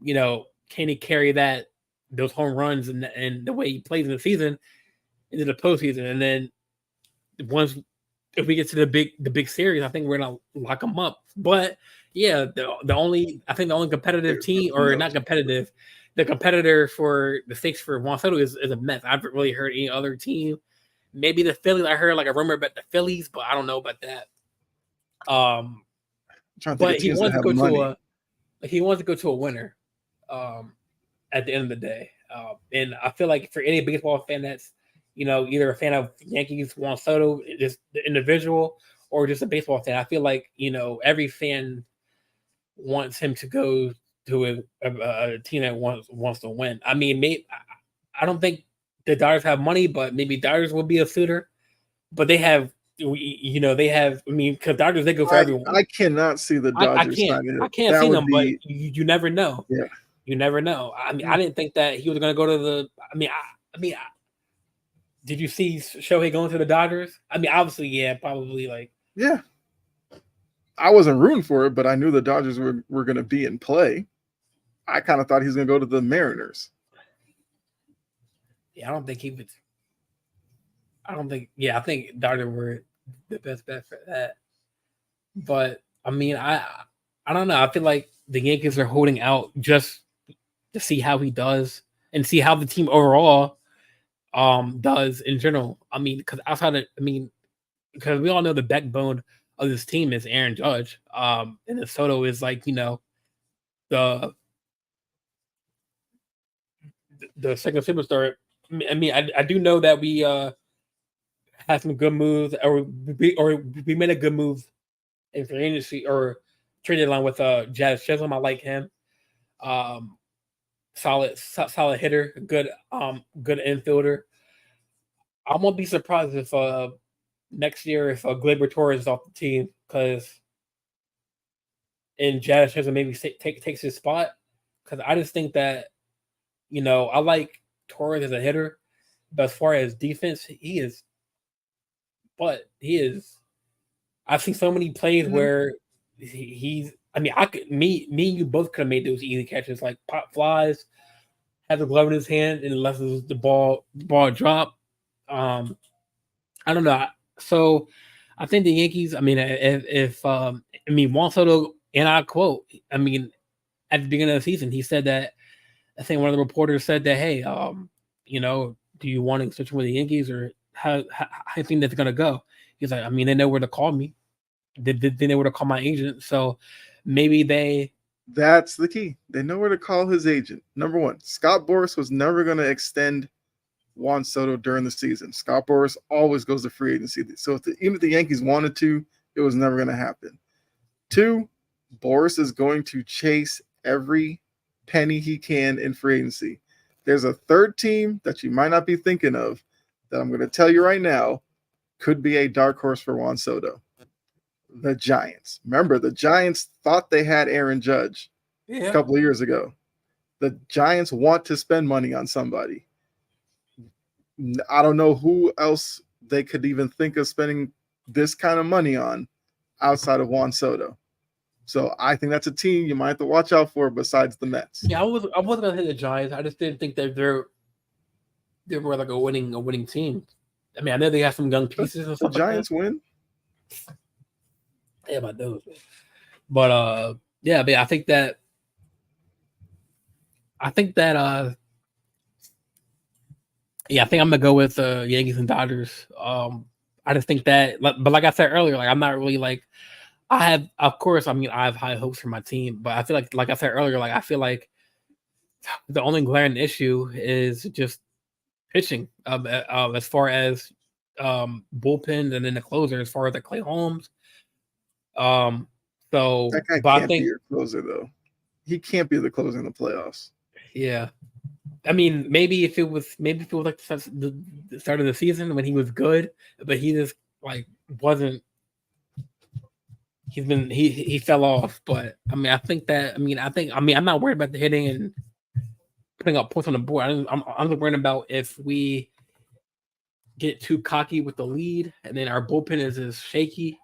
A: can he carry those home runs and the way he plays in the season into the postseason, and then if we get to the big series, I think we're gonna lock them up. But yeah, the only competitive team, or not competitive, the competitor for the stakes for Juan Soto is a Mets. I haven't really heard any other team. Maybe the Phillies. I heard like a rumor about the Phillies, but I don't know about that. But he wants to go to a winner. At the end of the day, and I feel like for any baseball fan that's either a fan of Yankees, Juan Soto, just the individual, or just a baseball fan, I feel like every fan wants him to go to a team that wants to win. I mean, I don't think the Dodgers have money, but maybe Dodgers will be a suitor. But they have, I mean, because Dodgers, they go for everyone.
B: I cannot see the Dodgers.
A: I can't see them, but you never know.
B: Yeah.
A: You never know. I mean, I didn't think that he was going to go to the. I mean, did you see Shohei going to the Dodgers? I mean, obviously, yeah, probably like.
B: Yeah. I wasn't rooting for it, but I knew the Dodgers were going to be in play. I kind of thought he was going to go to the Mariners.
A: Yeah, I don't think he would. I think Dodgers were the best bet for that. But I mean, I don't know. I feel like the Yankees are holding out just to see how he does and see how the team overall does in general. I mean, because because we all know the backbone of this team is Aaron Judge. And the Soto is like, the second superstar. I mean, I do know that we had some good moves, or we made a good move in free agency or trade line with Jazz Chisholm. I like him. Solid hitter, good infielder. I won't be surprised if next year if Gleyber Torres is off the team, and Jazz Chisholm maybe takes his spot, because I just think that I like Torres as a hitter, but as far as defense, he is. I've seen so many plays where he's. I mean, me and you both could have made those easy catches, like pop flies, have the glove in his hand, and lets the ball drop. I don't know. So I think the Yankees. I mean, if Juan Soto, and I quote, I mean, at the beginning of the season, he said that. I think one of the reporters said that, hey, do you want to extension with the Yankees, or how do you think that's gonna go? He's like, I mean, they know where to call me. They know where to call my agent. So maybe
B: that's the key. They know where to call his agent. Number one, Scott Boras was never going to extend Juan Soto during the season. Scott Boras always goes to free agency. So even if the Yankees wanted to, it was never going to happen. Two, Boras is going to chase every penny he can in free agency. There's a third team that you might not be thinking of that I'm going to tell you right now could be a dark horse for Juan Soto. The Giants. Remember, the Giants thought they had Aaron Judge a couple of years ago. The Giants want to spend money on somebody. I don't know who else they could even think of spending this kind of money on outside of Juan Soto. So I think that's a team you might have to watch out for besides the Mets.
A: Yeah, I wasn't gonna hit the Giants. I just didn't think that they were like a winning team. I mean, I know they have some young pieces and
B: The
A: stuff
B: Giants
A: like that.
B: win.
A: Yeah, about those. But yeah, I think that yeah, I think I'm gonna go with Yankees and Dodgers. I just think that, but like I said earlier, like I'm not really like of course, I mean, I have high hopes for my team, but I feel like I said earlier, like I feel like the only glaring issue is just pitching. As far as bullpens and then the closer, as far as like Clay Holmes. So,
B: That guy
A: but I
B: can't be
A: think,
B: your closer though. He can't be the closer in the playoffs.
A: yeah. I mean, maybe if it was like the start of the season when he was good, but he just like wasn't. He fell off, but I mean, I'm not worried about the hitting and putting up points on the board. I'm just worried about if we get too cocky with the lead and then our bullpen is shaky.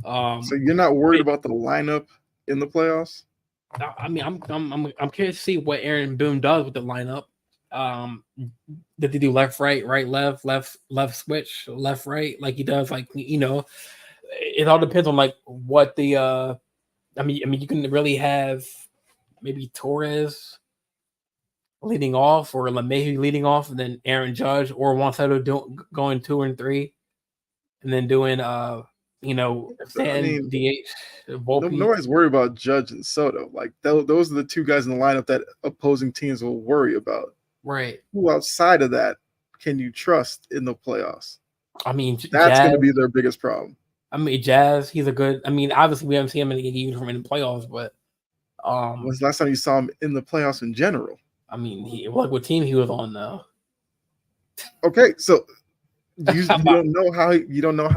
B: So you're not worried about the lineup in the playoffs?
A: I mean, I'm curious to see what Aaron Boone does with the lineup. Did he do left, right, right, left switch, left, right, like he does, like it all depends on like what the I mean, you can really have maybe Torres leading off or LeMahieu leading off, and then Aaron Judge or Juan Soto going 2 and 3, and then doing
B: I mean,
A: DH Volpe.
B: nobody's worried about Judge and Soto. Like those are the two guys in the lineup that opposing teams will worry about.
A: Right.
B: Who outside of that can you trust in the playoffs?
A: I mean,
B: that's going to be their biggest problem.
A: I mean, Jazz, he's a good. I mean, obviously we haven't seen him in the uniform in the playoffs, but
B: when's the last time you saw him in the playoffs in general?
A: I mean, what team he was on though?
B: Okay, so you don't know how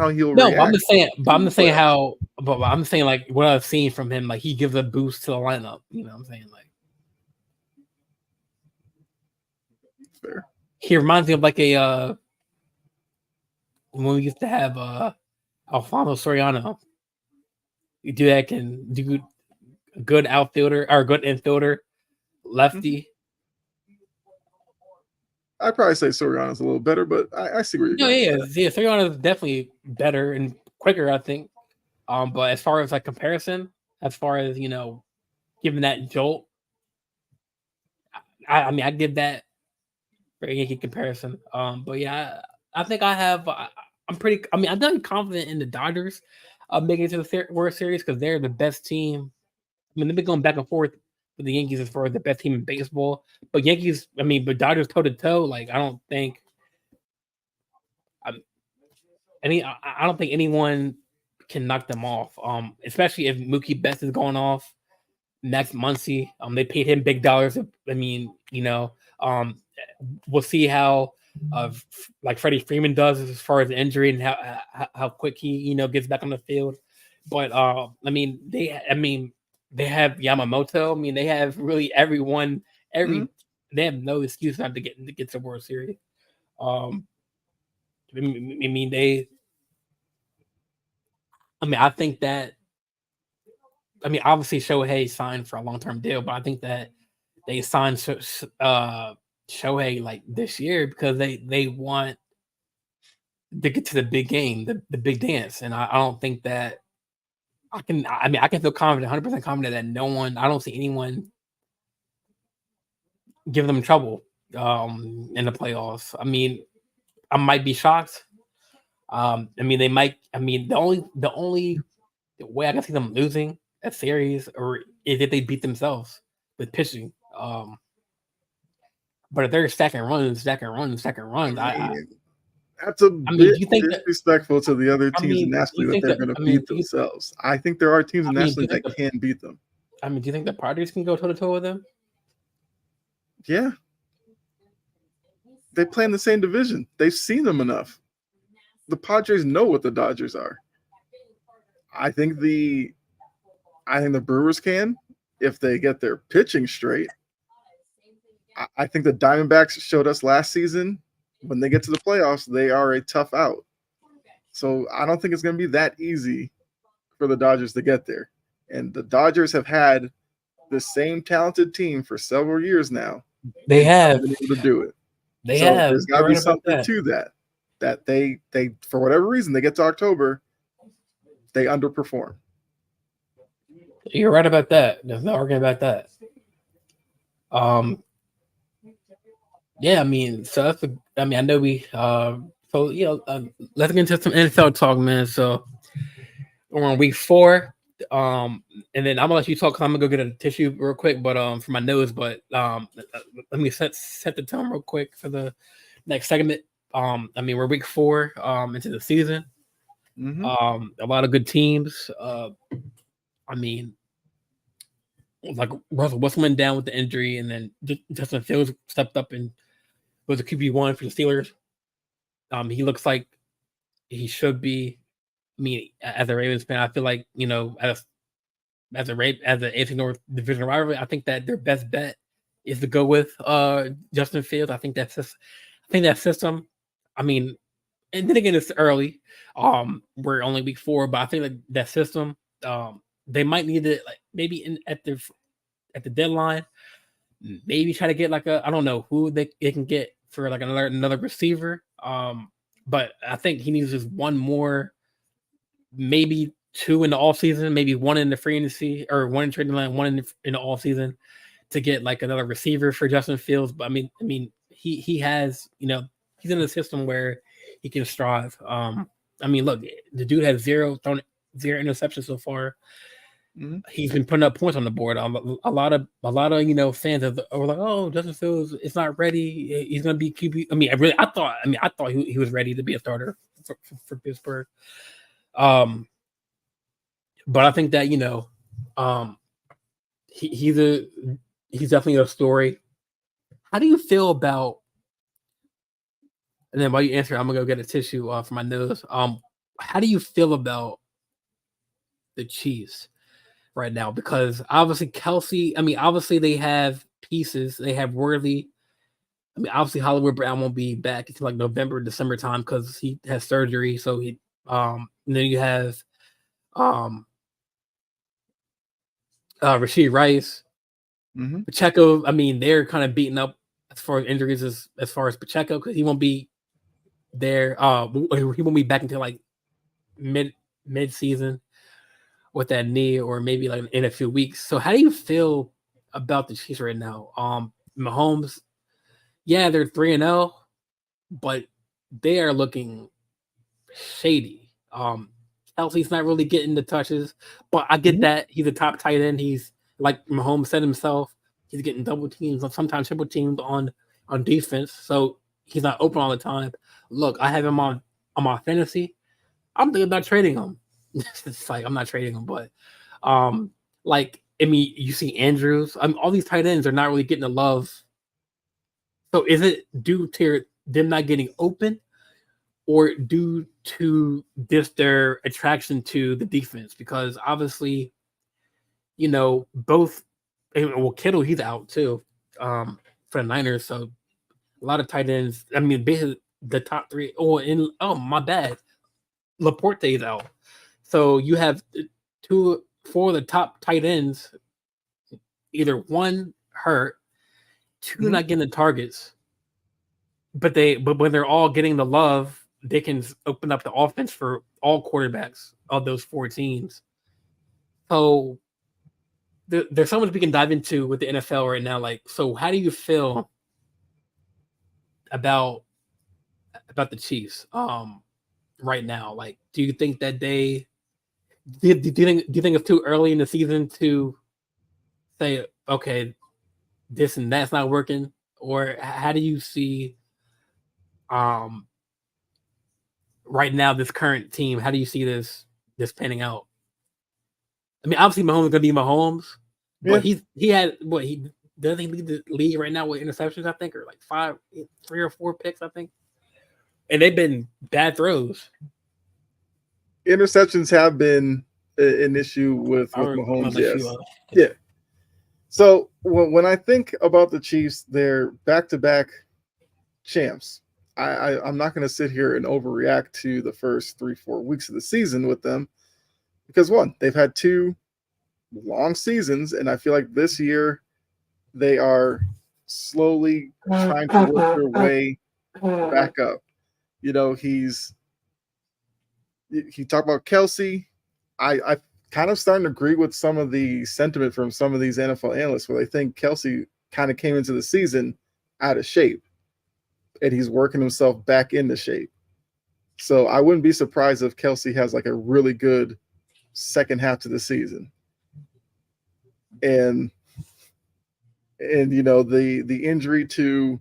B: he'll
A: no,
B: react.
A: I'm just saying. But I'm just saying how. But I'm saying like what I've seen from him, like he gives a boost to the lineup. You know what I'm saying? Like
B: fair.
A: He reminds me of like a when we used to have Alfonso Soriano. You do that can do a good outfielder or a good infielder, lefty.
B: I'd probably say Soriano's a little better, but I see where you're going.
A: Yeah, Soriano is definitely better and quicker, I think. But as far as like comparison, as far as giving that jolt, I mean, I give that for a Yankee comparison. But yeah, I think I have. I'm pretty. I mean, I'm definitely confident in the Dodgers making it to the World Series because they're the best team. I mean, they've been going back and forth with the Yankees as far as the best team in baseball. But Dodgers toe to toe. Like, I don't think I don't think anyone can knock them off. Especially if Mookie Betts is going off next Muncy. They paid him big dollars. I mean, we'll see how like Freddie Freeman does as far as the injury and how quick he gets back on the field. But they have Yamamoto. I mean, they have really everyone. They have no excuse not to get to the World Series. I think that. I mean, obviously Shohei signed for a long-term deal, but I think that they signed Shohei like this year because they want to get to the big game, the big dance, and I don't think that I can. I mean, I can feel confident, 100% confident that I don't see anyone give them trouble in the playoffs. I mean, I might be shocked. They might. I mean, the only way I can see them losing a series or is if they beat themselves with pitching. But if they're stacking runs, that's
B: a bit disrespectful to the other teams nationally that they're going to beat themselves. I think there are teams nationally that can beat them.
A: I mean, do you think the Padres can go toe to toe with them?
B: Yeah. They play in the same division. They've seen them enough. The Padres know what the Dodgers are. I think the Brewers can if they get their pitching straight. I think the Diamondbacks showed us last season when they get to the playoffs, they are a tough out. So I don't think it's going to be that easy for the Dodgers to get there. And the Dodgers have had the same talented team for several years now.
A: They have
B: been able to do it.
A: They
B: so
A: have.
B: There's got to be something to that they for whatever reason they get to October, they underperform.
A: You're right about that. There's no arguing about that. Yeah, I mean, so that's I know we so let's get into some NFL talk, man. So we're on week 4. And then I'm gonna let you talk. I'm gonna go get a tissue real quick, but for my nose. But let me set the tone real quick for the next segment. We're week 4 into the season.
B: Mm-hmm.
A: A lot of good teams. Like Russell Wilson went down with the injury, and then Justin Fields stepped up and was a QB1 for the Steelers. He looks like he should be. I mean, as a Ravens fan, I feel like as an AFC North division rivalry, I think that their best bet is to go with Justin Fields. I think that system. I mean, and then again, it's early. We're only week 4, but I think like that system. They might need it like maybe at the deadline. Maybe try to get like I don't know who they can get for like another receiver. But I think he needs just one more, maybe 2 in the off season, maybe 1 in the free agency or 1 in trading line, 1 in the off season to get like another receiver for Justin Fields. But I mean he has he's in a system where he can strive. Look, the dude has zero interceptions so far.
B: Mm-hmm.
A: He's been putting up points on the board. A lot of fans are like, "Oh, Justin Fields is not ready. He's going to be QB." I thought he was ready to be a starter for Pittsburgh. But I think that he's definitely a story. How do you feel about? And then while you answer, I'm gonna go get a tissue for my nose. How do you feel about the Chiefs right now? Because obviously Kelsey, obviously they have pieces. They have Worthy. Obviously Hollywood Brown won't be back until like November, December time because he has surgery. So he, and then you have, Rashid Rice, Pacheco. They're kind of beaten up as far as injuries as far as Pacheco because he won't be there. He won't be back until like mid season with that knee, or maybe like in a few weeks. So how do you feel about the Chiefs right now? Mahomes, yeah, they're 3-0, but they are looking shady. Kelsey's not really getting the touches, but I get that he's a top tight end. He's like Mahomes said himself, he's getting double teams, sometimes triple teams on defense. So he's not open all the time. Look, I have him on my fantasy. I'm thinking about trading him. It's like I'm not trading him, but you see Andrews. All these tight ends are not really getting the love. So is it due to them not getting open, or due to just their attraction to the defense? Because obviously, both. Well, Kittle, he's out too for the Niners. So a lot of tight ends. Basically the top 3. Oh, my bad. Laporte is out. So you have 4 of the top tight ends, either 1 hurt, 2 not getting the targets. But when they're all getting the love, they can open up the offense for all quarterbacks of those 4 teams. So there's so much we can dive into with the NFL right now. Like, so how do you feel about the Chiefs right now? Like, do you think that do you think it's too early in the season to say, okay, this and that's not working? Or how do you see right now this current team? How do you see this panning out? Obviously Mahomes is gonna be Mahomes, but he had doesn't he lead the league right now with interceptions? I think, or like 3 or 4 picks. I think, and they've been bad throws.
B: Interceptions have been an issue with
A: I'm gonna
B: Mahomes.
A: let you.
B: Yes, yeah. So when I think about the Chiefs, they're back-to-back champs. I'm not going to sit here and overreact to the first 3-4 weeks of the season with them because one, they've had 2 long seasons, and I feel like this year they are slowly trying to work their way back up. You know, he talked about Kelsey. I kind of starting to agree with some of the sentiment from some of these NFL analysts where they think Kelsey kind of came into the season out of shape and he's working himself back into shape. So I wouldn't be surprised if Kelsey has like a really good second half to the season. And you know, the injury to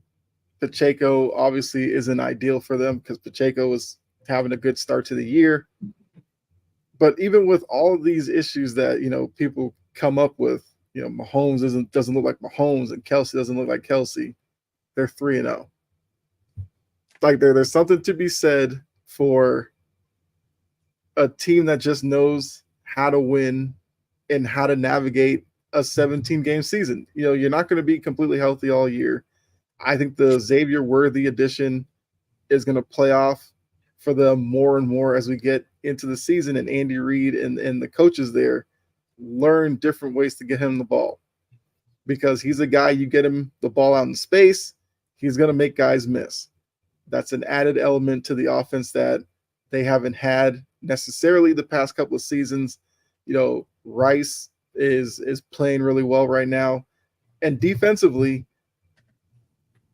B: Pacheco obviously isn't ideal for them because Pacheco was having a good start to the year. But even with all of these issues that, you know, people come up with, you know, Mahomes doesn't look like Mahomes and Kelsey doesn't look like Kelsey. They're 3-0. Like there's something to be said for a team that just knows how to win and how to navigate a 17-game season. You know, you're not going to be completely healthy all year. I think the Xavier Worthy addition is going to play off for them more and more as we get into the season, and Andy Reid and the coaches there learn different ways to get him the ball because he's a guy, you get him the ball out in space, he's going to make guys miss. That's an added element to the offense that they haven't had necessarily the past couple of seasons. You know, Rice is playing really well right now, and defensively,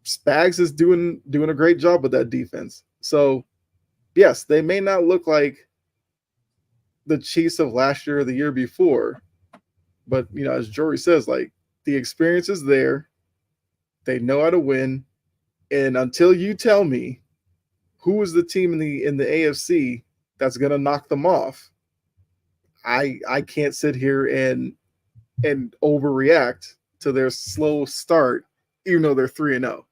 B: Spags is doing a great job with that defense. So, yes, they may not look like the Chiefs of last year or the year before, but you know, as Jory says, like the experience is there. They know how to win, and until you tell me who is the team in the AFC that's going to knock them off, I can't sit here and overreact to their slow start, even though they're 3-0.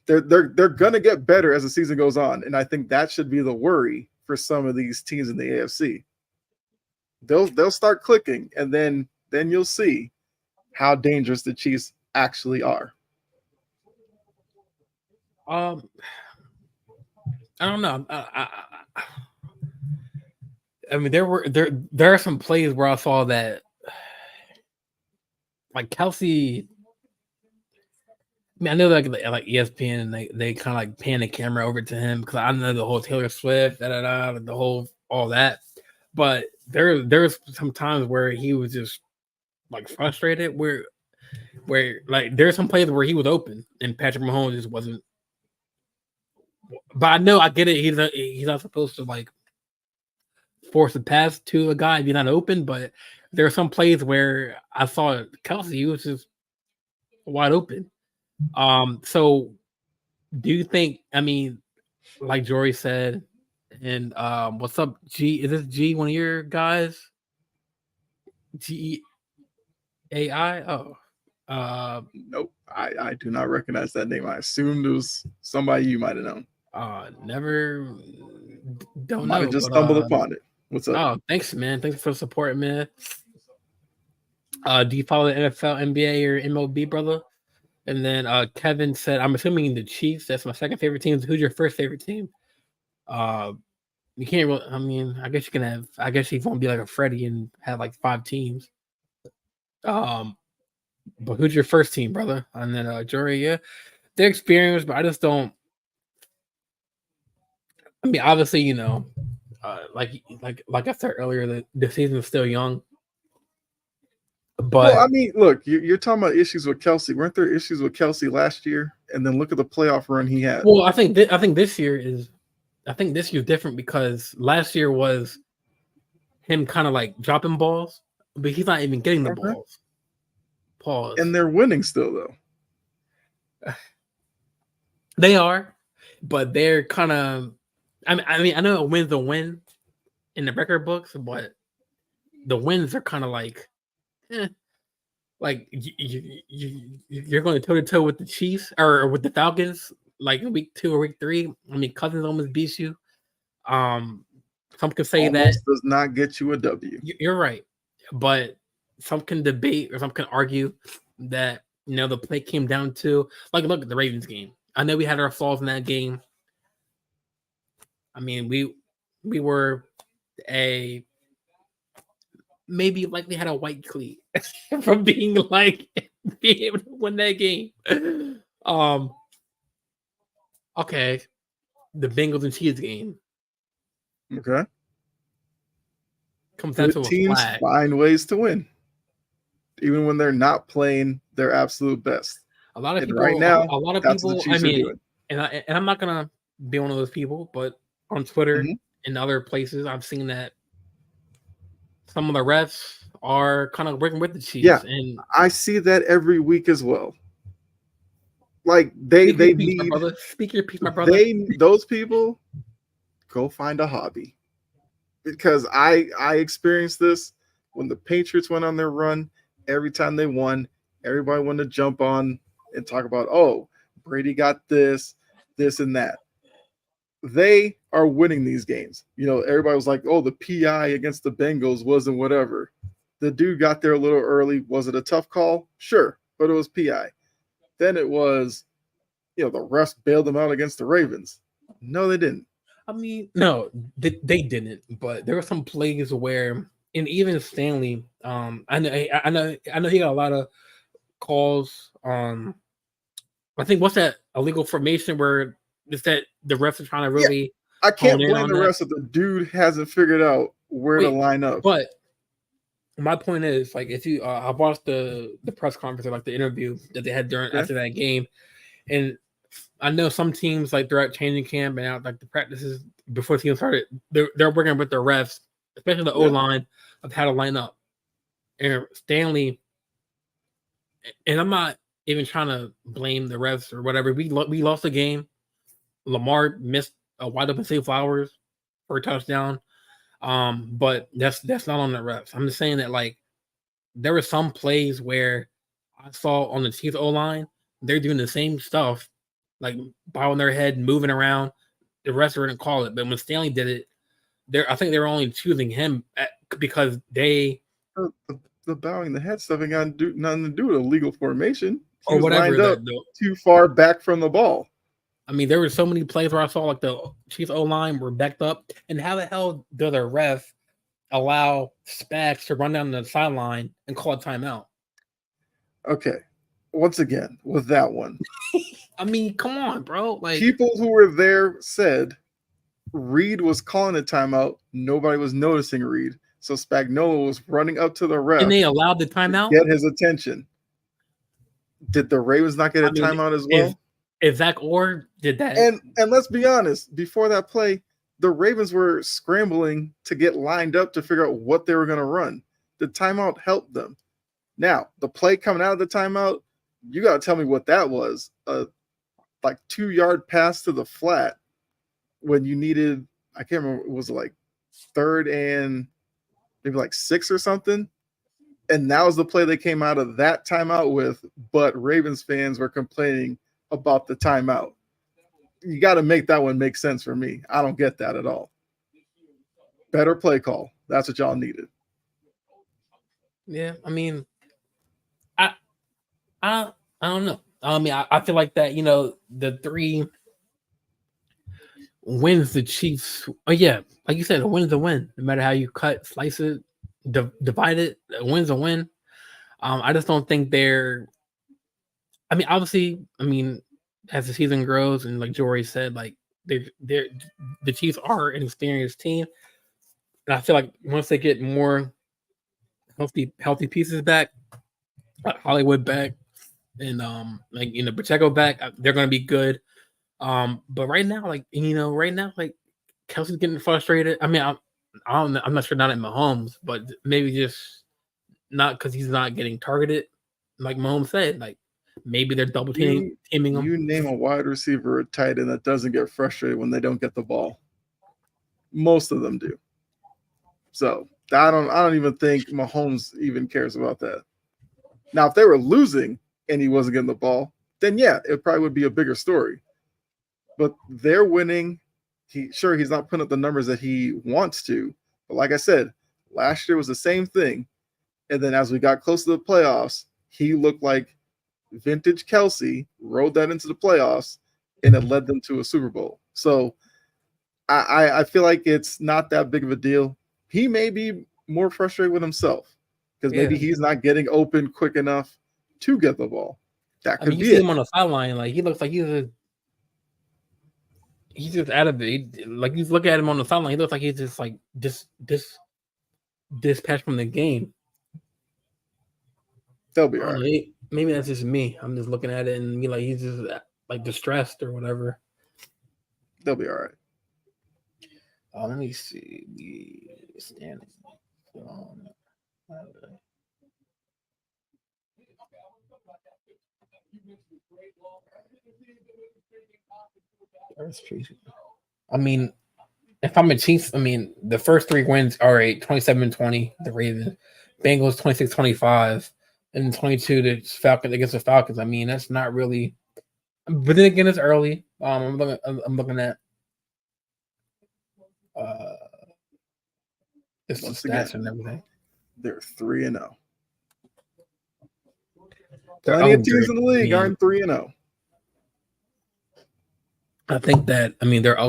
B: They're gonna get better as the season goes on, and I think that should be the worry for some of these teams in the AFC. They'll start clicking, and then you'll see how dangerous the Chiefs actually are.
A: I don't know. I mean, there are some plays where I saw that, like Kelsey. I mean, I know like ESPN and they kind of like pan the camera over to him because I know the whole Taylor Swift, the whole all that. But there's some times where he was just like frustrated, where like there's some plays where he was open and Patrick Mahomes just wasn't. But I know I get it. He's not supposed to like force a pass to a guy if you're not open. But there are some plays where I saw Kelsey, he was just wide open. So do you think? I mean, like Jory said, and what's up, G? Is this G one of your guys? GAI? Oh,
B: Nope, I do not recognize that name. I assumed it was somebody you might have known.
A: Never, don't
B: Might have
A: know,
B: just
A: but
B: stumbled upon it. What's up?
A: oh, thanks, man. Thanks for the support, man. Do you follow the NFL, NBA, or MLB, brother? And then Kevin said, I'm assuming the Chiefs. That's my second favorite team. Who's your first favorite team? You can't really, I mean, I guess you can have, I guess you won't be like a Freddie and have like 5 teams. But who's your first team, brother? And then Jory, yeah, they're experienced, but I just don't. I mean, obviously, you know, like I said earlier, the season is still young. But
B: Well, I mean, look, you're talking about issues with Kelsey. Weren't there issues with Kelsey last year? And then look at the playoff run he had.
A: well, I think this year is, I think this year's different because last year was him kind of like dropping balls, but he's not even getting the balls. Pause.
B: And they're winning still, though.
A: They are, but they're kind of. I mean, I know a win's a win in the record books, but the wins are kind of like, Like you're going toe to toe with the Chiefs or with the Falcons, like in week 2 or week 3. I mean, Cousins almost beats you. Some could say that
B: Almost does not get you a W.
A: you're right, but some can debate or some can argue that the play came down to look at the Ravens game. I know we had our flaws in that game. I mean, we were a maybe likely had a white cleat from being able to win that game. Okay, the Bengals and Chiefs game
B: Okay.
A: comes down
B: Good
A: to a
B: teams
A: flag.
B: find ways to win, even when they're not playing their absolute best.
A: A lot of
B: And
A: people,
B: right now,
A: a lot of
B: that's what the
A: people. I
B: Chiefs are
A: mean,
B: doing.
A: and I'm not gonna be one of those people, but on Twitter
B: Mhm.
A: and other places, I've seen that some of the refs are kind of working with the
B: Yeah,
A: Chiefs. And
B: I see that every week as well. Like they
A: speak your piece, my
B: need
A: brother. Speak your piece, my brother.
B: those people go find a hobby, because I experienced this when the Patriots went on their run. Every time they won, everybody wanted to jump on and talk about, oh, Brady got this, this, and that. They are winning these games. Everybody was like, oh, the PI against the Bengals wasn't whatever. The dude got there a little early. Was it a tough call? Sure, but it was PI. Then it was, the refs bailed them out against the Ravens. No, they didn't.
A: I mean, no, they didn't. But there were some plays where, and even Stanley, I know he got a lot of calls. I think what's that illegal formation where it's that the refs are trying to
B: Yeah,
A: really
B: I
A: hone
B: can't
A: in
B: blame
A: on
B: the
A: that.
B: rest of the dude hasn't figured out where to
A: Wait,
B: line up.
A: but my point is, if you, I watched the press conference or the interview that they had during
B: Okay.
A: after that game, and I know some teams throughout training camp and out the practices before the team started, they're working with their refs, especially the O line, of how to line up. And Stanley, and I'm not even trying to blame the refs or whatever. We lost the game. Lamar missed a wide open Safe Flowers for a touchdown. But that's not on the refs. I'm just saying that there were some plays where I saw on the Chiefs O line, they're doing the same stuff, bowing their head, moving around. The refs didn't call it, but when Stanley did it, I think they were only choosing him because they
B: The bowing the head stuff ain't got nothing to do with a legal formation. He
A: or
B: was
A: whatever.
B: lined up too far back from the ball.
A: I mean, there were so many plays where I saw the Chiefs O line were backed up, and how the hell does a ref allow Spags to run down the sideline and call a timeout?
B: Okay, once again with that one,
A: I mean, come on, bro.
B: People who were there said Reed was calling a timeout. Nobody was noticing Reed, so Spagnuolo was running up to the ref.
A: And they allowed the timeout.
B: Get his attention. Did the Ravens not get a timeout as well?
A: If Zach Orr did that,
B: and let's be honest, before that play, the Ravens were scrambling to get lined up to figure out what they were going to run. The timeout helped them. Now, the play coming out of the timeout, you got to tell me what that was. 2-yard pass to the flat when you needed, I can't remember, it was third and maybe 6 or something. And that was the play they came out of that timeout with, but Ravens fans were complaining about the timeout. You got to make that one make sense for me. I don't get that at all. Better play call. That's what y'all needed.
A: Yeah, I mean, I don't know. I mean, I feel like that. The 3 wins the Chiefs. Oh yeah, like you said, a win's a win. No matter how you cut, slice it, divide it, a win's a win. I just don't think they're. I mean, obviously, as the season grows, and like Jory said, they're the Chiefs are an experienced team, and I feel like once they get more healthy pieces back, Hollywood back, and Pacheco back, they're gonna be good. But right now, Kelsey's getting frustrated. I mean, I'm not sure not at Mahomes, but maybe just not because he's not getting targeted. Like Mahomes said, maybe they're double teaming him.
B: You name a wide receiver or tight end that doesn't get frustrated when they don't get the ball. Most of them do. So I don't even think Mahomes even cares about that. Now, if they were losing and he wasn't getting the ball, then yeah, it probably would be a bigger story. But they're winning. He's not putting up the numbers that he wants to. But like I said, last year was the same thing. And then as we got close to the playoffs, he looked like vintage Kelsey, rode that into the playoffs, and it led them to a Super Bowl. So I feel like it's not that big of a deal. He may be more frustrated with himself because maybe he's not getting open quick enough to get the ball. That could be
A: you see him on the sideline, like he looks like he's just out of it. Like you look at him on the sideline, he looks like he's just like dispatched from the game.
B: They'll be all right.
A: Maybe that's just me. I'm just looking at it and be like, he's just like distressed or whatever.
B: They'll be all right.
A: Let me see the standings. I mean, if I'm a Chiefs, I mean, the first 3 wins are 27-20, the Ravens, Bengals 26-25, and 22 to Falcons against the Falcons. I mean, that's not really. But then again, it's early. I'm looking at it's the stats and everything.
B: They're 3-0. Plenty of teams in the league aren't 3-0.
A: I think that they're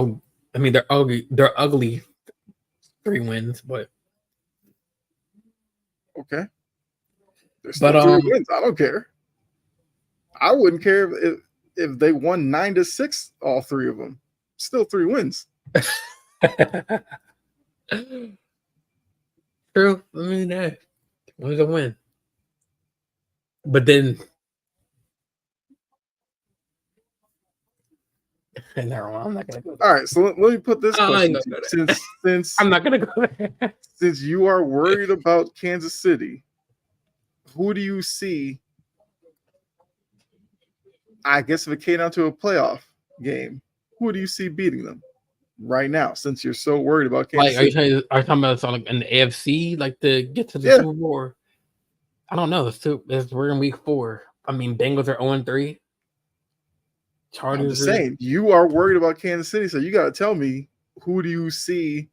A: ugly. They're ugly 3 wins, but
B: okay. There's still 3 wins. I don't care. I wouldn't care if they won 9-6, all 3 of them. Still 3 wins.
A: True. I mean, that was a win. But then, I'm not gonna go there.
B: All right, so let me put this question to you. Since
A: I'm not gonna go there.
B: Since you are worried about Kansas City, who do you see? I guess if it came down to a playoff game, who do you see beating them right now? Since you're so worried about Kansas City,
A: are you talking about like an AFC, like to get to the Super Bowl? I don't know. We're in week 4. I mean, Bengals are 0-3. Chargers.
B: I'm just saying, you are worried about Kansas City, so you got to tell me, who do you see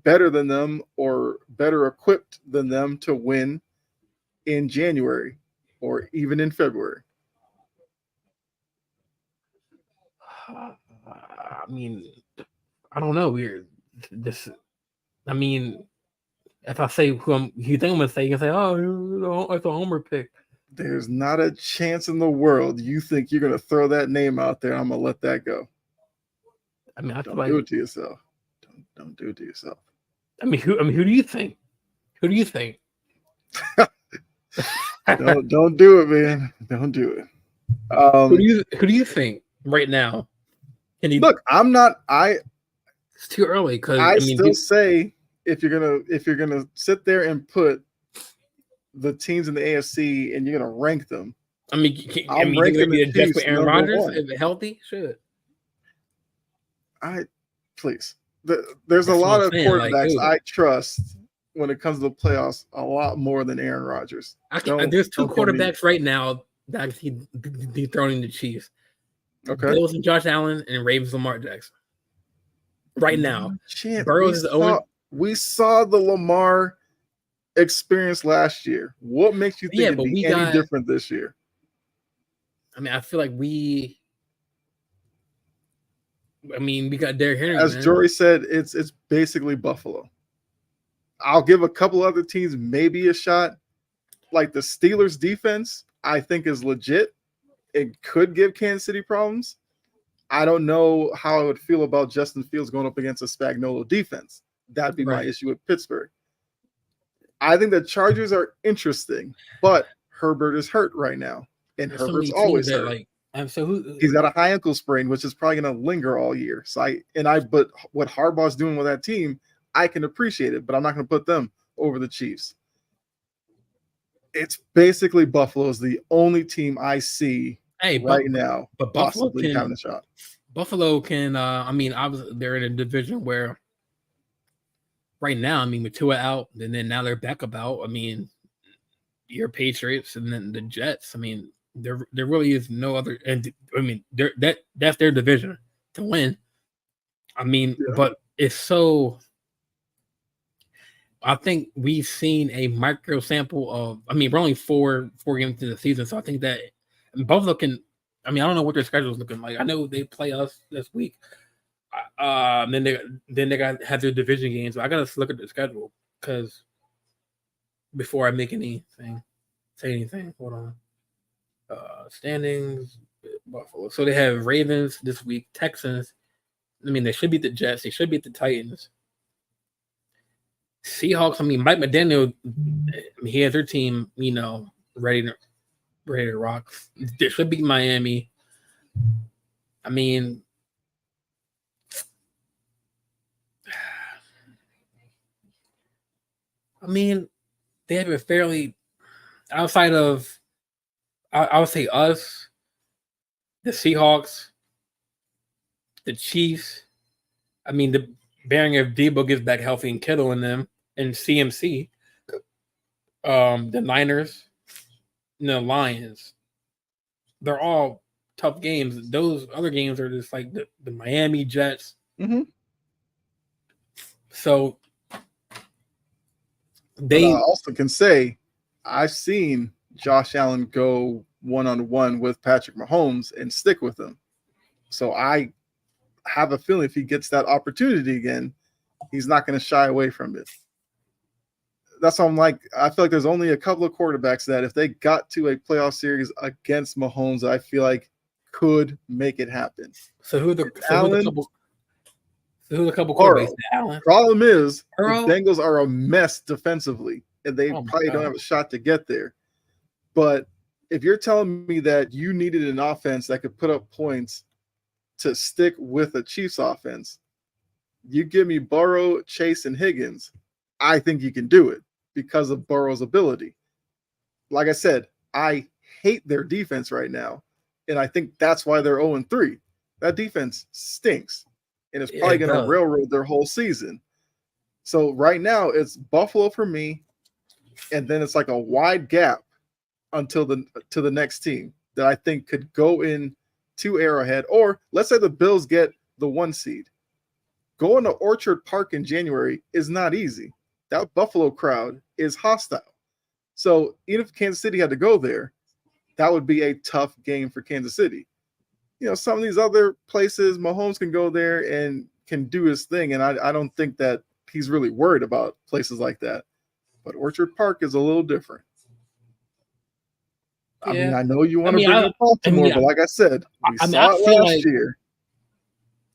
B: better than them or better equipped than them to win in January or even in February?
A: I mean, I don't know. If I say who you think I'm gonna say, you can say, "Oh, it's a homer pick."
B: There's not a chance in the world you think you're gonna throw that name out there. I'm gonna let that go.
A: I mean,
B: don't do it to yourself. Don't do it to yourself.
A: Who do you think? Who do you think?
B: Don't do it, man. Don't do it.
A: Who do you think right now?
B: Look, I'm not.
A: It's too early because
B: I still say if you're gonna sit there and put the teams in the AFC and you're gonna rank them.
A: You're gonna be adjust with Aaron Rodgers if healthy. Should
B: please. There's a lot of quarterbacks I trust when it comes to the playoffs a lot more than Aaron Rodgers.
A: There's 2 quarterbacks right now that he's dethroning the Chiefs.
B: Okay.
A: Bills and Josh Allen and Ravens Lamar Jackson. Right now.
B: Burrows is we saw the Lamar experience last year. What makes you think it'd be any different this year?
A: I feel like we got Derrick Henry.
B: As Jory said, it's basically Buffalo. I'll give a couple other teams maybe a shot. Like the Steelers defense, I think is legit. It could give Kansas City problems. I don't know how I would feel about Justin Fields going up against a Spagnuolo defense. That'd be my issue with Pittsburgh. I think the Chargers are interesting, but Herbert is hurt right now, and Herbert's always hurt. He's got a high ankle sprain, which is probably going to linger all year. But what Harbaugh's doing with that team, I can appreciate it, but I'm not going to put them over the Chiefs. It's basically Buffalo's the only team I see right now,
A: but
B: possibly having a shot.
A: Buffalo can. Obviously they're in a division where right now, with Tua out, and then now they're back out. your Patriots and then the Jets. I mean, there really is no other, and I mean, that's their division to win. I mean,
B: Yeah.
A: but it's so. I think we've seen a micro sample of. I mean, we're only four games into the season, so I think that Buffalo can. I mean, I don't know what their schedule is looking like. I know they play us this week. Then they got have their division games. But I gotta look at the schedule because before I make say anything. Hold on. Standings, Buffalo. So they have Ravens this week, Texans. I mean, they should beat the Jets. They should beat the Titans. Seahawks. I mean, Mike McDaniel. He has their team, ready to rock. They should beat Miami. I mean, they have a fairly outside of I would say us, the Seahawks, the Chiefs. I mean, the bearing if Debo gets back healthy and Kittle in them and CMC, the Niners, the Lions. They're all tough games. Those other games are just like the Miami Jets.
B: Mm-hmm.
A: So
B: but I also can say I've seen Josh Allen go one-on-one with Patrick Mahomes and stick with him. So I have a feeling if he gets that opportunity again, he's not going to shy away from it. That's why I'm like, I feel like there's only a couple of quarterbacks that if they got to a playoff series against Mahomes, I feel like could make it happen.
A: So who the couple quarterbacks? Allen.
B: Problem is, the Bengals are a mess defensively, and they probably don't have a shot to get there. But if you're telling me that you needed an offense that could put up points to stick with a Chiefs offense, you give me Burrow, Chase, and Higgins, I think you can do it because of Burrow's ability. Like I said, I hate their defense right now, and I think that's why they're 0-3. That defense stinks, and it's probably going to railroad their whole season. So right now, it's Buffalo for me, and then it's like a wide gap until to the next team that I think could go in to Arrowhead, or let's say the Bills get the 1 seed. Going to Orchard Park in January is not easy. That Buffalo crowd is hostile. So even if Kansas City had to go there, that would be a tough game for Kansas City. Some of these other places, Mahomes can go there and can do his thing, and I don't think that he's really worried about places like that. But Orchard Park is a little different. I mean, I know you want to bring up Baltimore, but like I said, we saw it last year.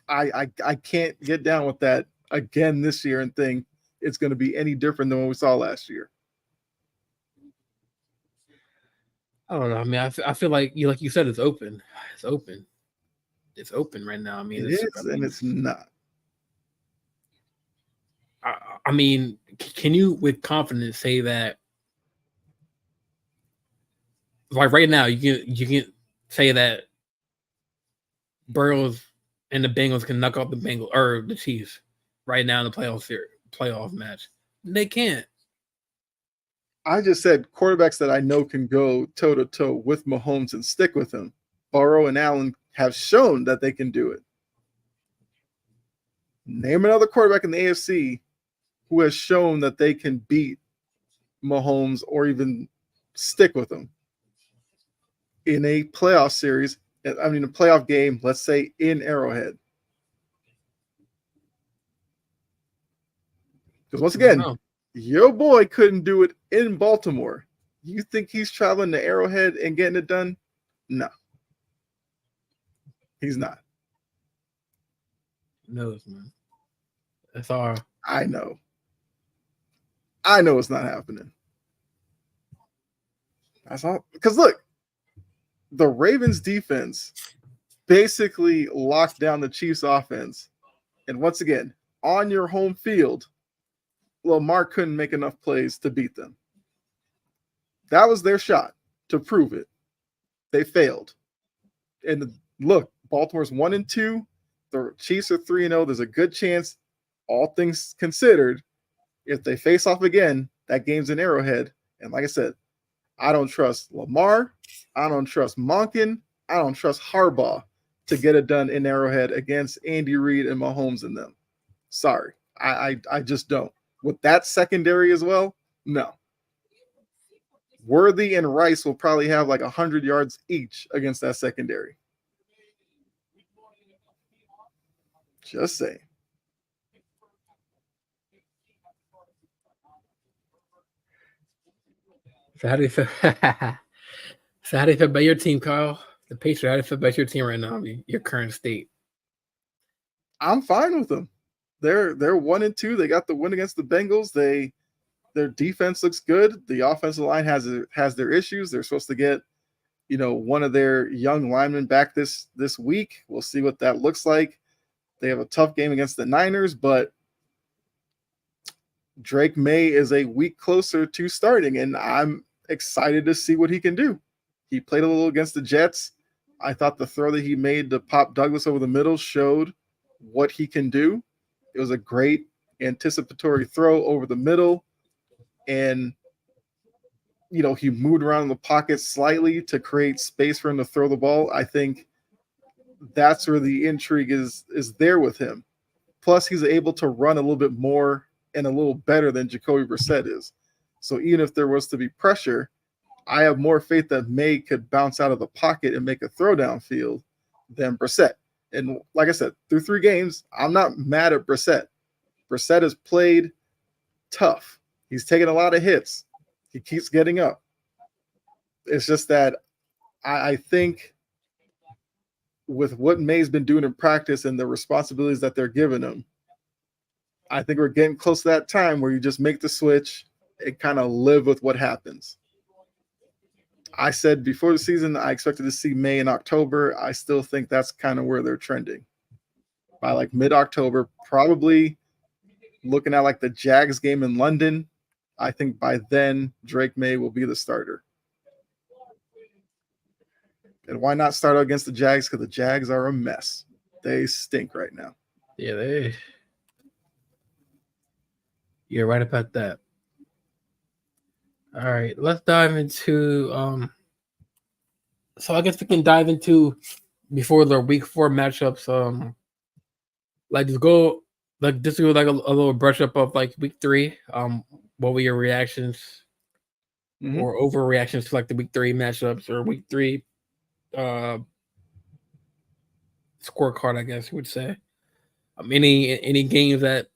B: I can't get down with that again this year and think it's going to be any different than what we saw last year.
A: I don't know. I mean, I feel like you said, it's open. It's open. It's open right now. I mean,
B: it is, and it's not.
A: I mean, can you with confidence say that? Like right now, you can say that Burrows and the Bengals can knock out the Bengals or the Chiefs right now in the playoff match. They can't.
B: I just said quarterbacks that I know can go toe to toe with Mahomes and stick with him. Burrow and Allen have shown that they can do it. Name another quarterback in the AFC who has shown that they can beat Mahomes or even stick with him in a playoff series. I mean, a playoff game, let's say in Arrowhead. Because once again, your boy couldn't do it in Baltimore. You think he's traveling to Arrowhead and getting it done? No. He's not.
A: No, man. That's all.
B: I know. I know it's not happening. That's all. Because look, the Ravens defense basically locked down the Chiefs offense. And once again, on your home field, Lamar couldn't make enough plays to beat them. That was their shot to prove it. They failed. And look, Baltimore's 1-2. The Chiefs are 3-0. There's a good chance, all things considered, if they face off again, that game's in Arrowhead. And like I said, I don't trust Lamar. I don't trust Monken. I don't trust Harbaugh to get it done in Arrowhead against Andy Reid and Mahomes and them. Sorry. I just don't. With that secondary as well, no. Worthy and Rice will probably have like 100 yards each against that secondary. Just saying.
A: So how do you feel? So how do you feel about your team, Kyle? The Patriots. How do you feel about your team right now? Your current state.
B: I'm fine with them. They're 1-2. They got the win against the Bengals. Their defense looks good. The offensive line has their issues. They're supposed to get, one of their young linemen back this week. We'll see what that looks like. They have a tough game against the Niners, but Drake May is a week closer to starting, and I'm excited to see what he can do. He played a little against the Jets. I thought the throw that he made to Pop Douglas over the middle showed what he can do. It was a great anticipatory throw over the middle, and he moved around in the pocket slightly to create space for him to throw the ball. I think that's where the intrigue is there with him. Plus, he's able to run a little bit more and a little better than Jacoby Brissett is. So even if there was to be pressure, I have more faith that May could bounce out of the pocket and make a throw downfield than Brissett. And like I said, through 3 games, I'm not mad at Brissett. Brissett has played tough. He's taken a lot of hits. He keeps getting up. It's just that I think with what May's been doing in practice and the responsibilities that they're giving him, I think we're getting close to that time where you just make the switch and kind of live with what happens. I said before the season, I expected to see May in October. I still think that's kind of where they're trending. By like mid-October, probably looking at like the Jags game in London, I think by then Drake May will be the starter. And why not start out against the Jags? Because the Jags are a mess. They stink right now.
A: Yeah, you're right about that. All right, let's dive into so I guess we can dive into before the week 4 matchups. Like just go like a little brush up of like week 3. What were your reactions or overreactions to like the week 3 matchups or week 3 scorecard, I guess you would say. Any games that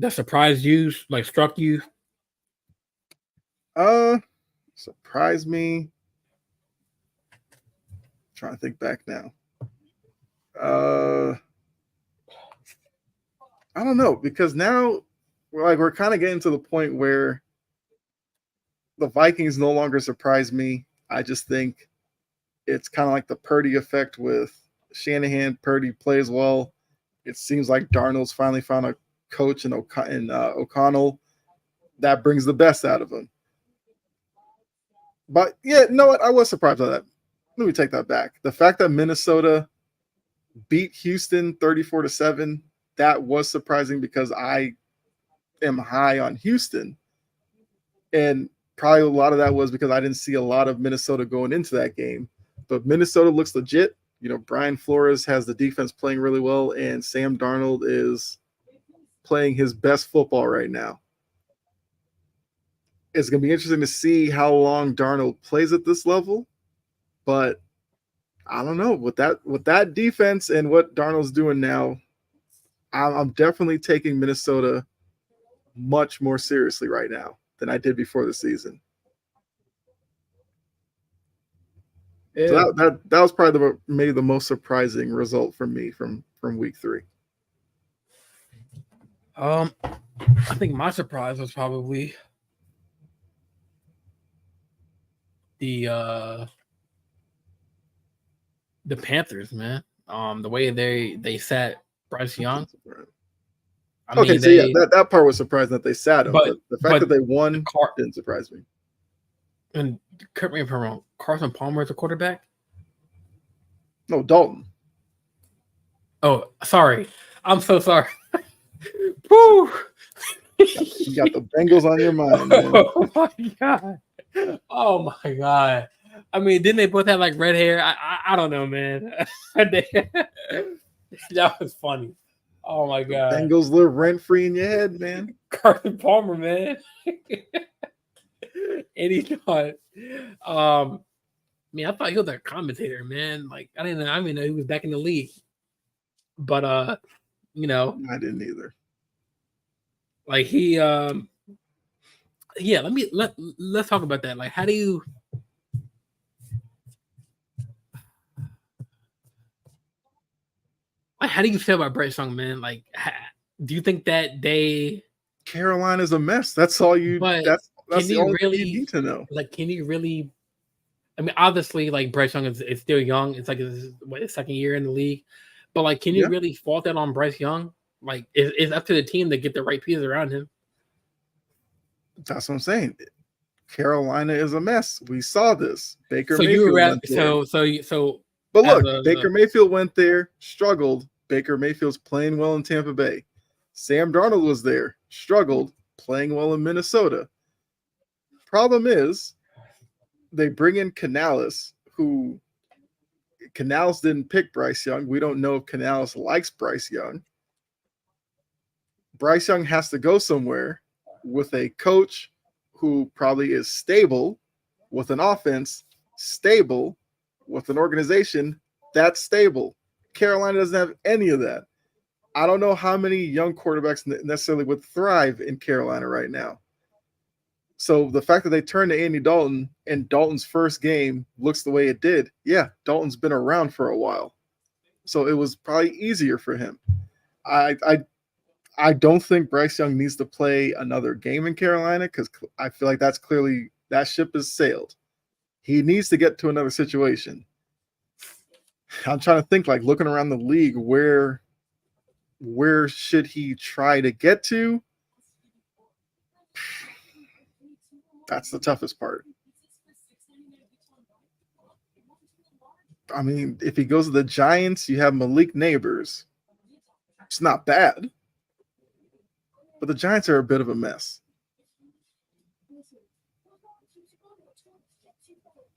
A: surprised you, like struck you?
B: Surprised me. I'm trying to think back now. I don't know, because now we're kind of getting to the point where the Vikings no longer surprise me. I just think it's kind of like the Purdy effect with Shanahan. Purdy plays well. It seems like Darnold's finally found a coach in O'Connell that brings the best out of him. But yeah, you know what? I was surprised by that. Let me take that back. The fact that Minnesota beat Houston 34-7, that was surprising because I am high on Houston. And probably a lot of that was because I didn't see a lot of Minnesota going into that game. But Minnesota looks legit. Brian Flores has the defense playing really well, and Sam Darnold is playing his best football right now. It's going to be interesting to see how long Darnold plays at this level, but I don't know. With that defense and what Darnold's doing now, I'm definitely taking Minnesota much more seriously right now than I did before the season. Yeah. So that was probably maybe the most surprising result for me from week 3.
A: I think my surprise was probably the Panthers, man. The way they sat Bryce Young.
B: That part was surprising that they sat him, but the fact that they won didn't surprise me.
A: And correct me if I'm wrong, Carson Palmer is a quarterback?
B: No, Dalton.
A: Oh, sorry. I'm so sorry. Woo!
B: You got the Bengals on your mind, man.
A: Oh my god. Oh my god. I mean, didn't they both have like red hair? I don't know, man. That was funny. Oh my god.
B: Bengals live rent free in your head, man.
A: Carson Palmer, man. And he thought, I thought he was a commentator, man. Like I didn't even know he was back in the league. But
B: I didn't either.
A: Like he yeah, let's talk about that. Like how do you feel about Bryce Young, man? Like do you think that
B: Carolina's a mess? That's all you that's the only thing you need to know.
A: Like can you really obviously like Bryce Young is still young. It's like his second year in the league. But like can you really fault that on Bryce Young? Like it's up to the team to get the right pieces around him.
B: That's what I'm saying. Carolina is a mess. We saw this. Baker
A: Mayfield.
B: But look, Baker Mayfield went there, struggled. Baker Mayfield's playing well in Tampa Bay. Sam Darnold was there, struggled, playing well in Minnesota. Problem is, they bring in Canales, who Canales didn't pick Bryce Young. We don't know if Canales likes Bryce Young. Bryce Young has to go somewhere with a coach who probably is stable, with an offense stable, with an organization that's stable. Carolina doesn't have any of that. I don't know how many young quarterbacks necessarily would thrive in Carolina right now. So the fact that they turned to Andy Dalton and Dalton's first game looks the way it did, yeah, Dalton's been around for a while. So it was probably easier for him. I don't think Bryce Young needs to play another game in Carolina because I feel like that ship has sailed. He needs to get to another situation. I'm trying to think, like looking around the league, where should he try to get to? That's the toughest part. I mean, if he goes to the Giants, you have Malik Neighbors. It's not bad. But the Giants are a bit of a mess.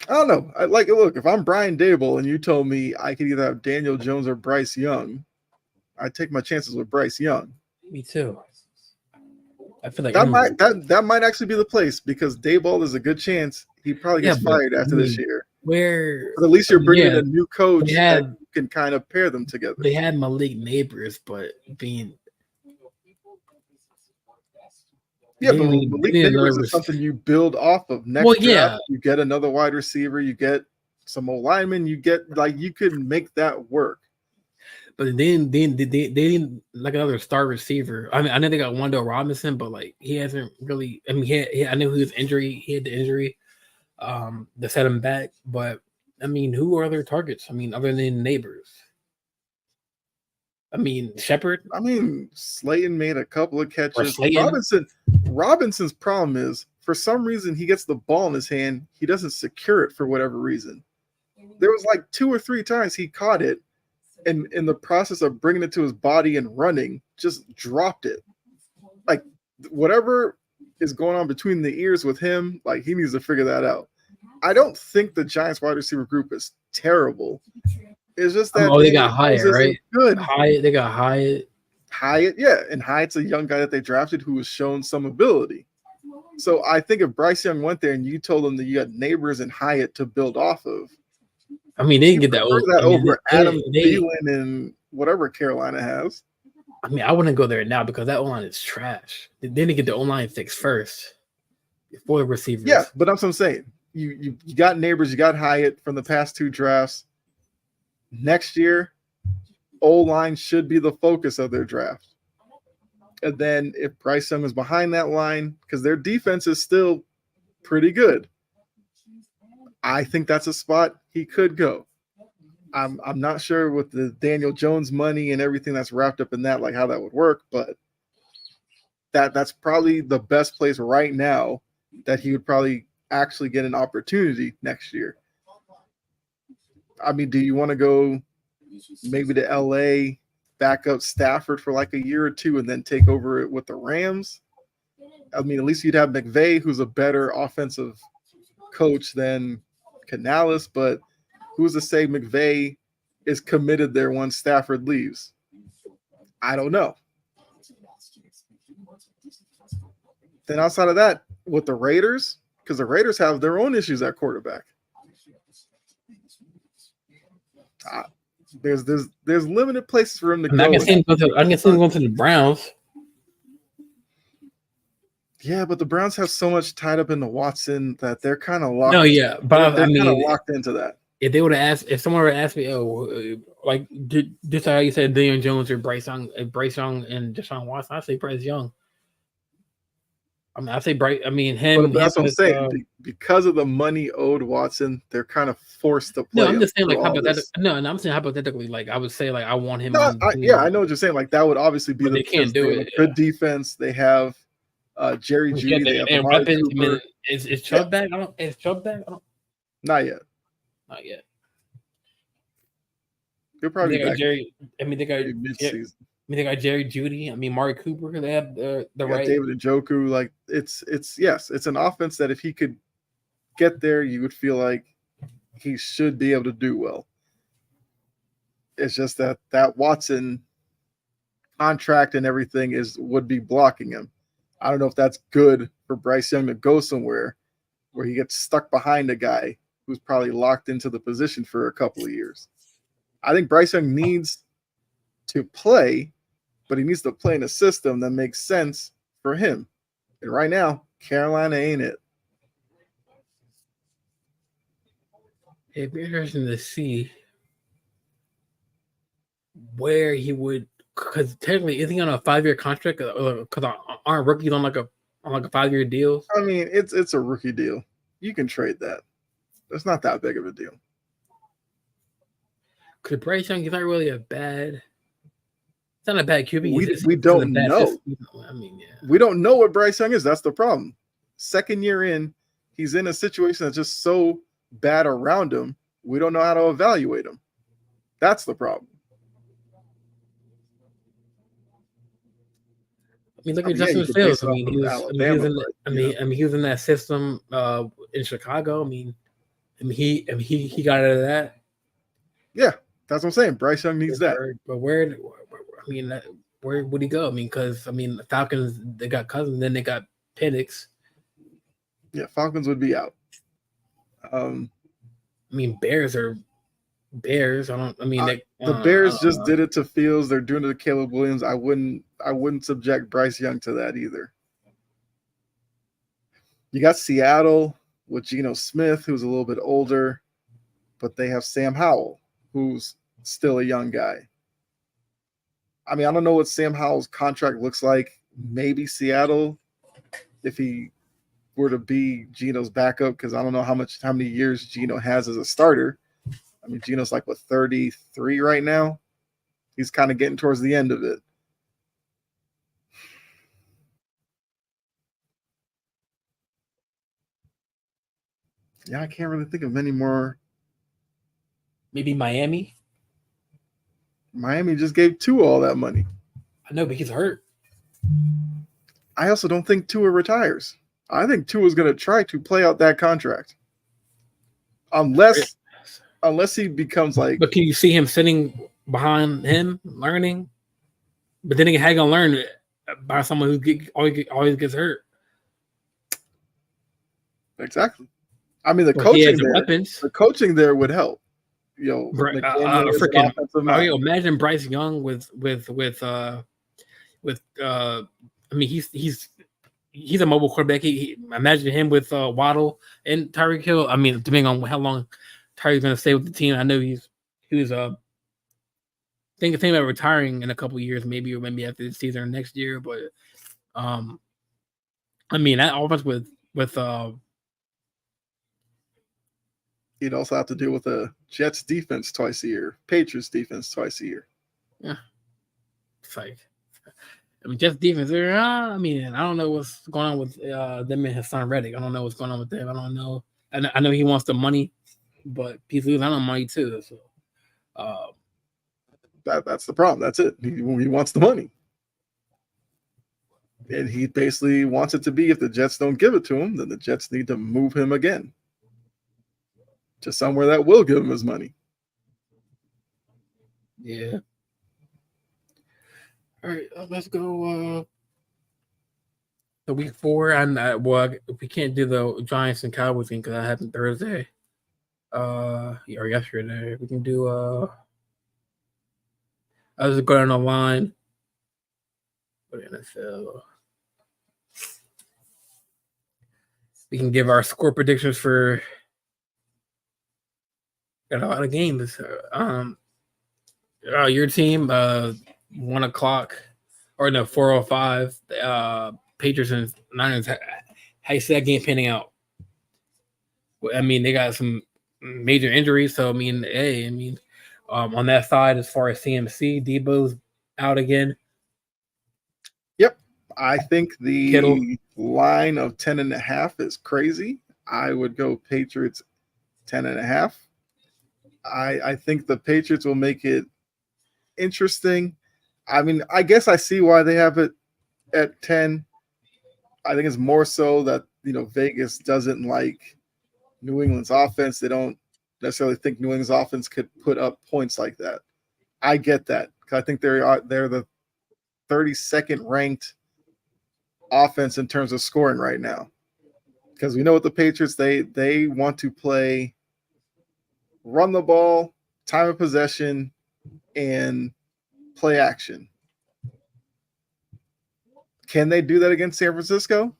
B: I don't know. Look, if I'm Brian Dable and you told me I could either have Daniel Jones or Bryce Young, I'd take my chances with Bryce Young.
A: Me too. I feel like
B: that might actually be the place because Daboll is a good chance he probably gets fired after this year. But at least you're bringing in a new coach that can kind of pair them together.
A: They had Malik Neighbors, but being
B: but Malik Neighbors is something you build off of. Next draft, you get another wide receiver, you get some old linemen, you could make that work.
A: But they didn't like another star receiver. I mean, I know they got Wando Robinson, but like he hasn't really. I mean, I knew he was injury. He had the injury that set him back. But I mean, who are their targets? I mean, other than Neighbors. I mean, Shepard.
B: I mean, Slayton made a couple of catches. Robinson's problem is, for some reason, he gets the ball in his hand. He doesn't secure it for whatever reason. There was like 2 or 3 times he caught it, and in the process of bringing it to his body and running, just dropped it. Like, whatever is going on between the ears with him, like, he needs to figure that out. I don't think the Giants wide receiver group is terrible. It's just that
A: they got Hyatt, right?
B: Good.
A: They got Hyatt.
B: Yeah, and Hyatt's a young guy that they drafted who has shown some ability. So I think if Bryce Young went there and you told him that you got Neighbors and Hyatt to build off of,
A: I mean, they didn't get that
B: over Adam Thielen and whatever Carolina has.
A: I mean, I wouldn't go there now because that O-line is trash. They didn't get the O-line fixed first before the receivers.
B: Yeah, but that's what I'm saying. You got Neighbors, you got Hyatt from the past 2 drafts. Next year, O-line should be the focus of their draft. And then if Bryce Young is behind that line, because their defense is still pretty good, I think that's a spot he could go. I'm not sure with the Daniel Jones money and everything that's wrapped up in that, like how that would work, but that's probably the best place right now that he would probably actually get an opportunity next year. I mean, do you want to go maybe to LA, back up Stafford for like a year or 2 and then take over it with the Rams? I mean, at least you'd have McVay, who's a better offensive coach than Canales, but who's to say McVay is committed there once Stafford leaves? I don't know. Then outside of that, with the Raiders, because the Raiders have their own issues at quarterback. There's limited places for him to go.
A: I can see him going to the Browns.
B: Yeah, but the Browns have so much tied up into Watson that they're kind of locked.
A: No, yeah, but
B: they're kind of locked into that.
A: If they would have asked, if someone would have asked me, like this how you said Daniel Jones or Bryce Young and Deshaun Watson, I say Bryce Young. I mean, I say Bryce. I mean him.
B: But that's what I'm saying. Because of the money owed Watson, they're kind of forced to play.
A: No, I'm just saying like hypothetically. No, and I'm saying hypothetically, like I would say, like I want him.
B: No, I know what you're saying. Like that would obviously be
A: they can't do it.
B: Good defense. They have Jerry Jeudy. They have
A: weapons. I mean, is Chubb back? Is Chubb back?
B: Not yet.
A: Not yet.
B: They're probably
A: they got
B: back.
A: Jerry. I mean, they got
B: mid-season.
A: They got Jerry Jeudy. I mean, Mari Cooper. They have the right.
B: David Njoku. Like it's an offense that if he could get there, you would feel like he should be able to do well. It's just that Watson contract and everything would be blocking him. I don't know if that's good for Bryce Young to go somewhere where he gets stuck behind a guy who's probably locked into the position for a couple of years. I think Bryce Young needs to play, but he needs to play in a system that makes sense for him. And right now, Carolina ain't it.
A: It'd be interesting to see where he would, because technically, isn't he on a 5-year contract? Because aren't rookies on like a 5-year deal?
B: I mean, it's a rookie deal. You can trade that. It's not that big of a deal.
A: Because Bryce Young is not really a bad. It's not a bad QB.
B: We don't know.
A: I mean, yeah.
B: We don't know what Bryce Young is. That's the problem. Second year in, he's in a situation that's just so bad around him. We don't know how to evaluate him. That's the problem.
A: I mean, look at Justin Fields. I mean, he was in that system in Chicago. I mean, he got out of that.
B: Yeah, that's what I'm saying. Bryce Young needs that.
A: But where would he go? I mean, because the Falcons, they got Cousins, then they got Penix.
B: Yeah, Falcons would be out.
A: I mean, Bears are Bears.
B: The Bears just did it to Fields. They're doing it to Caleb Williams. I wouldn't subject Bryce Young to that either. You got Seattle with Geno Smith, who's a little bit older, but they have Sam Howell, who's still a young guy. I mean, I don't know what Sam Howell's contract looks like. Maybe Seattle, if he were to be Geno's backup, because I don't know how many years Geno has as a starter. I mean, Geno's like 33 right now. He's kind of getting towards the end of it. Yeah, I can't really think of many more.
A: Maybe Miami.
B: Miami just gave Tua all that money.
A: I know, but he's hurt.
B: I also don't think Tua retires. I think Tua's going to try to play out that contract. Unless he becomes like...
A: But can you see him sitting behind him, learning? But then again, how you going to learn by someone who always gets hurt?
B: Exactly. I mean, the coaching there would help.
A: Imagine Bryce Young with he's a mobile quarterback. Imagine him with Waddle and Tyreek Hill. I mean, depending on how long Tyreek's going to stay with the team, I know he was thinking about retiring in a couple of years, maybe after this season or next year. But I mean, that offense with
B: he'd also have to deal with the Jets defense twice a year, Patriots defense twice a year.
A: Yeah. It's like, Jets defense, I don't know what's going on with them and Hassan Reddick. I don't know what's going on with them. I don't know. I know he wants the money, but he's losing out on money too. So
B: that's the problem. That's it. He wants the money. And he basically wants it to be if the Jets don't give it to him, then the Jets need to move him again to somewhere that will give him his money.
A: Yeah. All right, let's go. The week 4, and we can't do the Giants and Cowboys game because that happened Thursday. Or yesterday. We can do. I was going on the line. NFL. We can give our score predictions for. Got a lot of games. Your team, 1 o'clock, or no, 4:05. Patriots and Niners. How you see that game panning out? I mean, they got some major injuries, so I mean, on that side, as far as CMC, Debo's out again.
B: Yep, I think the
A: Kittle.
B: line of 10.5 is crazy. I would go Patriots 10.5. I think the Patriots will make it interesting. I mean, I guess I see why they have it at 10. I think it's more so that, Vegas doesn't like New England's offense. They don't necessarily think New England's offense could put up points like that. I get that because I think they're the 32nd ranked offense in terms of scoring right now. Because we know what the Patriots, they want to play run the ball, time of possession, and play action. Can they do that against San Francisco?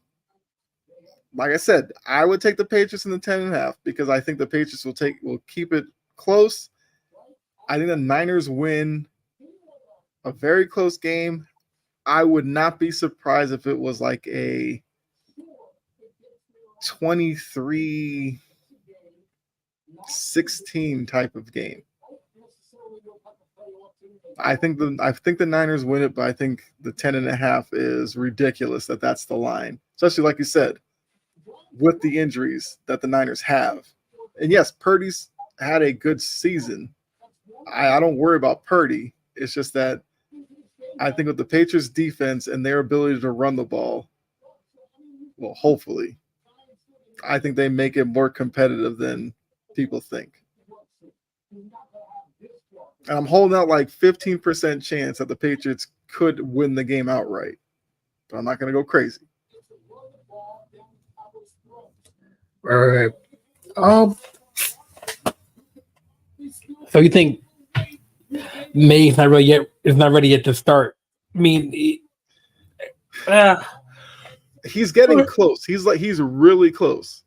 B: Like I said, I would take the Patriots in the 10.5 because I think the Patriots will keep it close. I think the Niners win a very close game. I would not be surprised if it was like a 23-16 type of game. I think the Niners win it, but I think the 10.5 is ridiculous that's the line, especially like you said, with the injuries that the Niners have. And yes, Purdy's had a good season. I don't worry about Purdy. It's just that I think with the Patriots defense and their ability to run the ball, well, hopefully, I think they make it more competitive than people think. And I'm holding out like 15% chance that the Patriots could win the game outright. But I'm not going to go crazy.
A: All right. So you think May's not ready yet to start? I mean,
B: he's getting close. He's really close.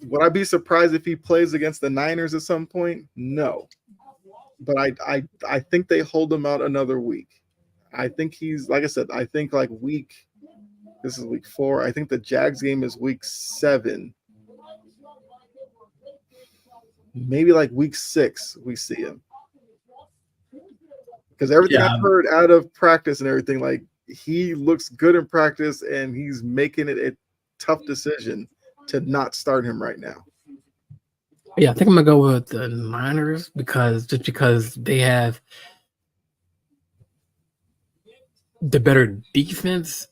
B: Would I be surprised if he plays against the Niners at some point? No. But I think they hold him out another week. I think he's, like I said, I think like this is week 4. I think the Jags game is week 7. Maybe like week 6 we see him. Because everything I've heard out of practice and everything, like he looks good in practice and he's making it a tough decision to not start him right now.
A: Yeah, I think I'm gonna go with the Niners because they have the better defense,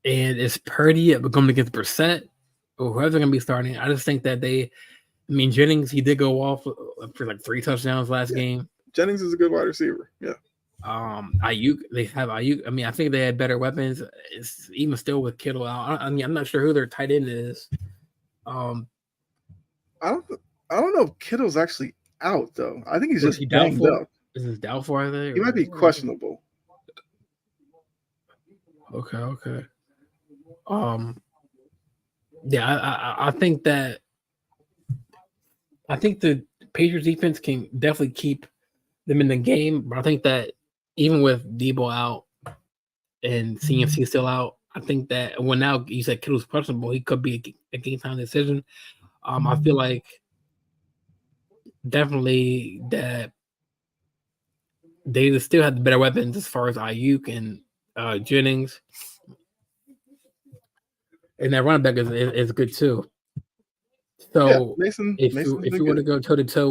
A: and it's Purdy going against Brissett or whoever's gonna be starting. I just think that Jennings, he did go off for like 3 touchdowns last game.
B: Jennings is a good wide receiver. Yeah.
A: Ayuk, they have Ayuk. I mean, I think they had better weapons. It's even still with Kittle out. I mean, I'm not sure who their tight end is.
B: I don't know if Kittle's actually out though. I think he's just
A: banged
B: doubtful.
A: Up. Is this doubtful? I think
B: he might be questionable.
A: Okay. Yeah, I think that the Patriots defense can definitely keep them in the game, but I think that even with Debo out and CMC still out, I think that when now you said Kittle's questionable, he could be a game time decision. I feel like definitely that they still have the better weapons as far as Ayuk and Jennings, and that running back is good too. So
B: Mason,
A: if you want to go toe to toe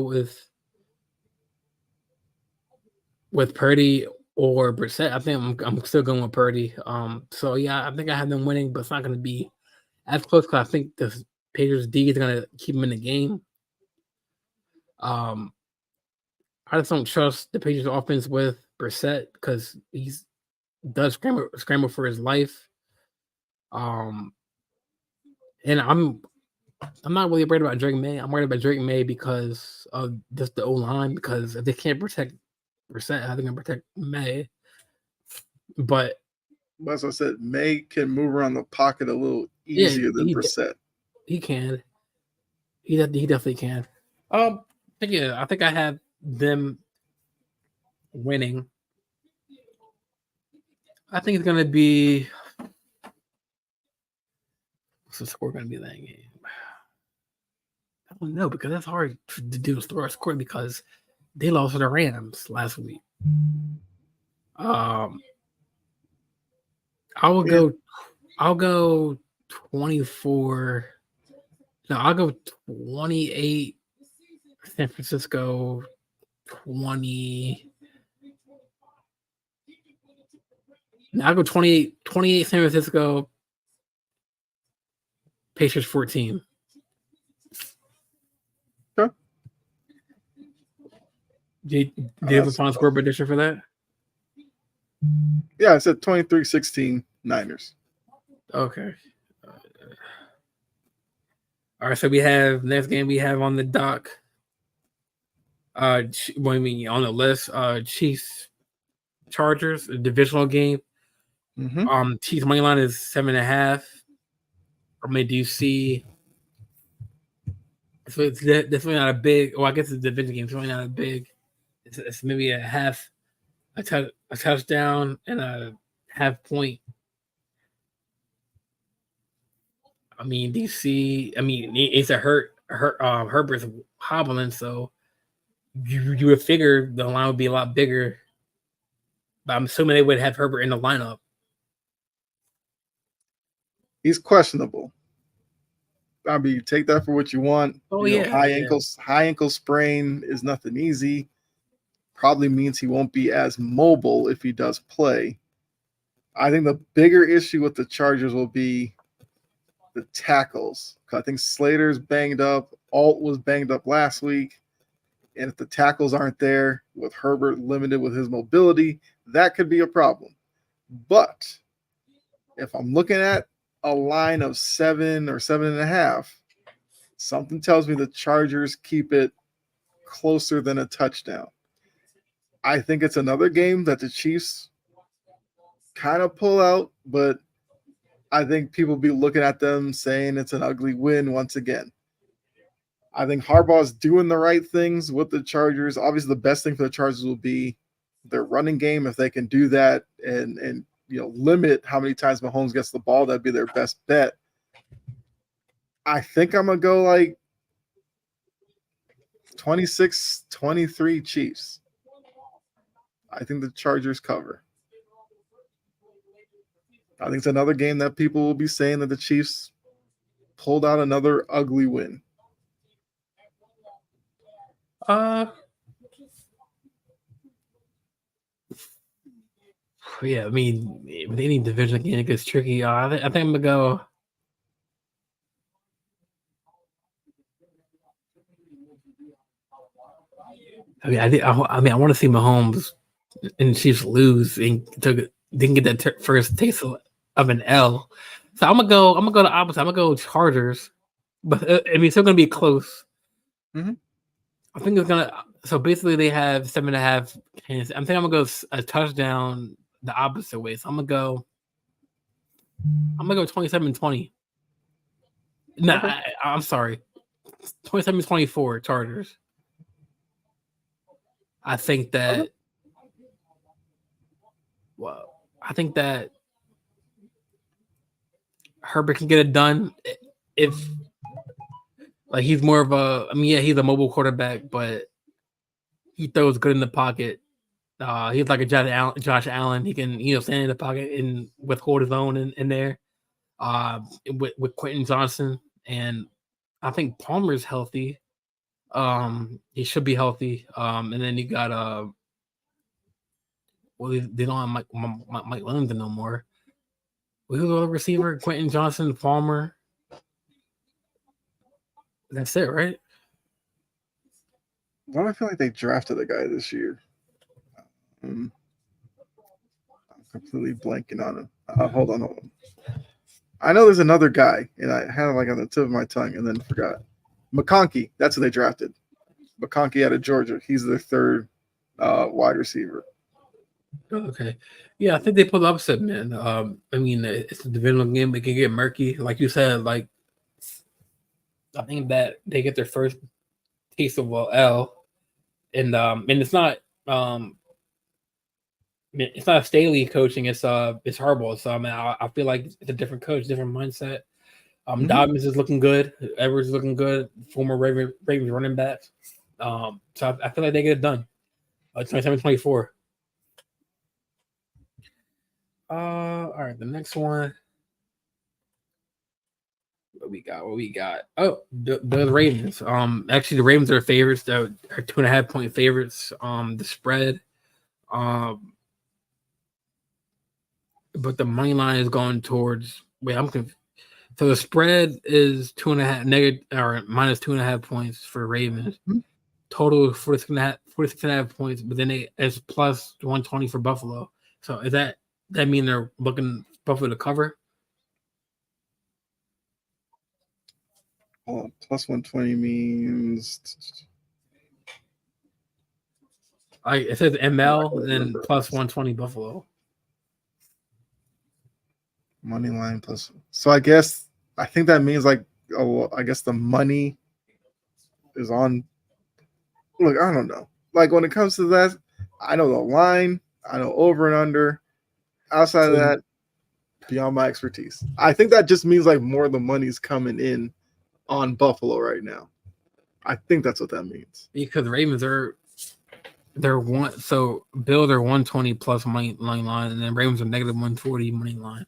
A: with Purdy or Brissett. I think I'm still going with Purdy. So yeah, I think I have them winning, but it's not going to be as close because I think the Patriots D is going to keep them in the game. I just don't trust the Patriots offense with Brissett because he's does scramble for his life. And I'm not really worried about Drake May. I'm worried about Drake May because of just the O line. Because if they can't protect Brissett, how they gonna protect May? But
B: as I said, May can move around the pocket a little
A: yeah,
B: easier than Brissett.
A: He can. He definitely can. I think I have them winning. I think it's gonna be. What's the score gonna be that game? I don't know because that's hard to do a score because they lost to the Rams last week. I will go. I'll go 24. No, I'll go 28. San Francisco 20. No, I'll go 28 San Francisco. Pacers 14.
B: Okay.
A: Do you have a final score prediction for that?
B: Yeah, I said 23-16 Niners.
A: Okay. All right, so we have next game we have on the dock. On the list, Chiefs Chargers, a divisional game.
B: Mm-hmm.
A: Chiefs money line is 7.5. Or maybe do you see? So it's definitely not a big. Well, I guess it's a division game. It's really not a big. It's maybe a half, a touchdown, and a half point. I mean, DC. I mean, it's a Herbert's hobbling, so you would figure the line would be a lot bigger. But I'm assuming they would have Herbert in the lineup.
B: He's questionable. I mean, take that for what you want.
A: Oh,
B: high ankle sprain is nothing easy. Probably means he won't be as mobile if he does play. I think the bigger issue with the Chargers will be the tackles. I think Slater's banged up. Alt was banged up last week. And if the tackles aren't there, with Herbert limited with his mobility, that could be a problem. But if I'm looking at a line of 7 or 7.5, something tells me the Chargers keep it closer than a touchdown. I think it's another game that the Chiefs kind of pull out, but I think people will be looking at them saying it's an ugly win once again. I think Harbaugh's doing the right things with the Chargers. Obviously, the best thing for the Chargers will be their running game. If they can do that and limit how many times Mahomes gets the ball, that'd be their best bet. I think I'm going to go like 26-23 Chiefs. I think the Chargers cover. I think it's another game that people will be saying that the Chiefs pulled out another ugly win.
A: Yeah, I mean, with any division game, it gets tricky. I think I'm gonna go. I want to see Mahomes and Chiefs lose and didn't get that first taste of an L. So I'm gonna go the opposite. I'm gonna go Chargers, but it's still gonna be close.
B: Mm-hmm.
A: I think it's gonna. So basically, they have 7.5. I think I'm gonna go a touchdown the opposite way. So I'm gonna go 27-20. No,
B: Okay.
A: I'm sorry, 27-24 Chargers. I think that. Okay. Well, I think that Herbert can get it done if, like, he's more of a. I mean, yeah, he's a mobile quarterback, but he throws good in the pocket. He's like a Josh Allen. He can, stand in the pocket and withhold his own in there. With Quentin Johnson, and I think Palmer's healthy. He should be healthy. And then you got Well, they don't have Mike London no more. Who's the other receiver? Quentin Johnson, Palmer. That's it, right?
B: Why do I feel like they drafted a guy this year? I'm completely blanking on him. Hold on. I know there's another guy, and I had it like on the tip of my tongue and then forgot. McConkey. That's who they drafted. McConkey out of Georgia. He's their third wide receiver.
A: Okay. Yeah, I think they pulled the upset, man. I mean, it's a divisional game. It can get murky. Like you said, like, I think that they get their first taste of L. And it's not Staley coaching, it's Harbaugh. So I mean, I feel like it's a different coach, different mindset. Dobbins is looking good. Edwards is looking good. Former Ravens running back. So I feel like they get it done. 27-24. All right, the next one. What we got? Oh, the Ravens. Actually, the Ravens are favorites. They're 2.5 point favorites. The spread. But the money line is going towards. Wait, I'm confused. So the spread is 2.5 negative or minus 2.5 points for Ravens. Total 46.5 points, but then it's plus 120 for Buffalo. So is that mean they're looking Buffalo to cover?
B: Plus 120 means.
A: It says ML and then plus 120 Buffalo.
B: Money line plus. So I think that means I guess the money is on. Look, I don't know. Like when it comes to that, I know the line, I know over and under. Outside of that, beyond my expertise. I think that just means like more of the money's coming in on Buffalo right now. I think that's what that means.
A: Because Ravens they're one. So Bills are 120 plus money line, and then Ravens are negative 140 money line.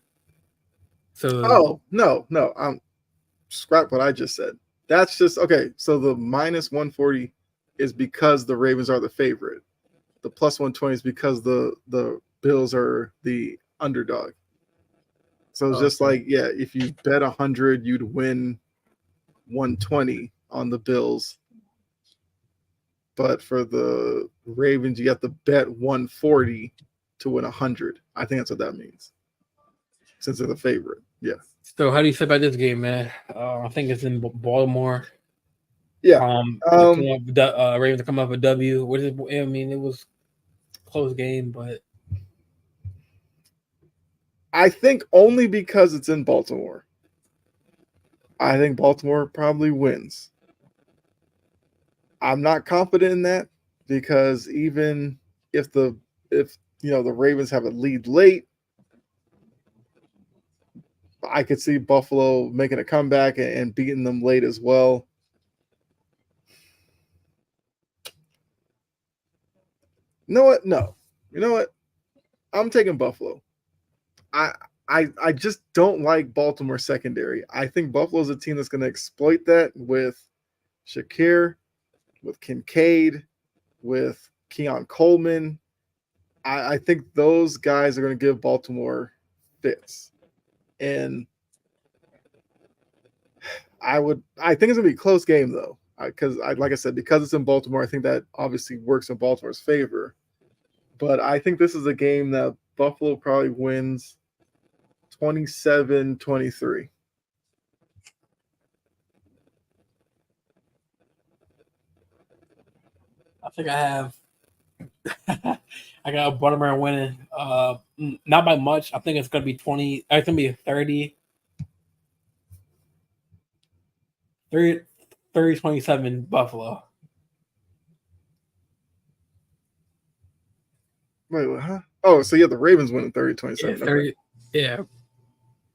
A: So
B: no, I'm scrap what I just said. That's just okay. So the minus 140 is because the Ravens are the favorite. The plus 120 is because the Bills are the underdog. So it's just like, yeah, if you bet 100, you'd win 120 on the Bills. But for the Ravens, you have to bet 140 to win 100. I think that's what that means. Since they're the favorite. Yeah.
A: So how do you feel about this game, man? I think it's in Baltimore.
B: Yeah.
A: Ravens come up with a W. What is it? I mean, it was a close game, but
B: I think only because it's in Baltimore. I think Baltimore probably wins. I'm not confident in that because even if the Ravens have a lead late, I could see Buffalo making a comeback and beating them late as well. You know what? No. You know what? I'm taking Buffalo. I just don't like Baltimore secondary. I think Buffalo's a team that's going to exploit that with Shakir, with Kincaid, with Keon Coleman. I think those guys are going to give Baltimore fits. And I think it's going to be a close game, though. Because, like I said, because it's in Baltimore, I think that obviously works in Baltimore's favor. But I think this is a game that Buffalo probably wins 27-23.
A: I think I got Baltimore winning. Not by much. I think it's gonna be 20. It's gonna be 30. 30-27 Buffalo.
B: Wait, what, huh? Oh, so yeah, the Ravens winning 30-27.
A: Yeah, 30, yeah.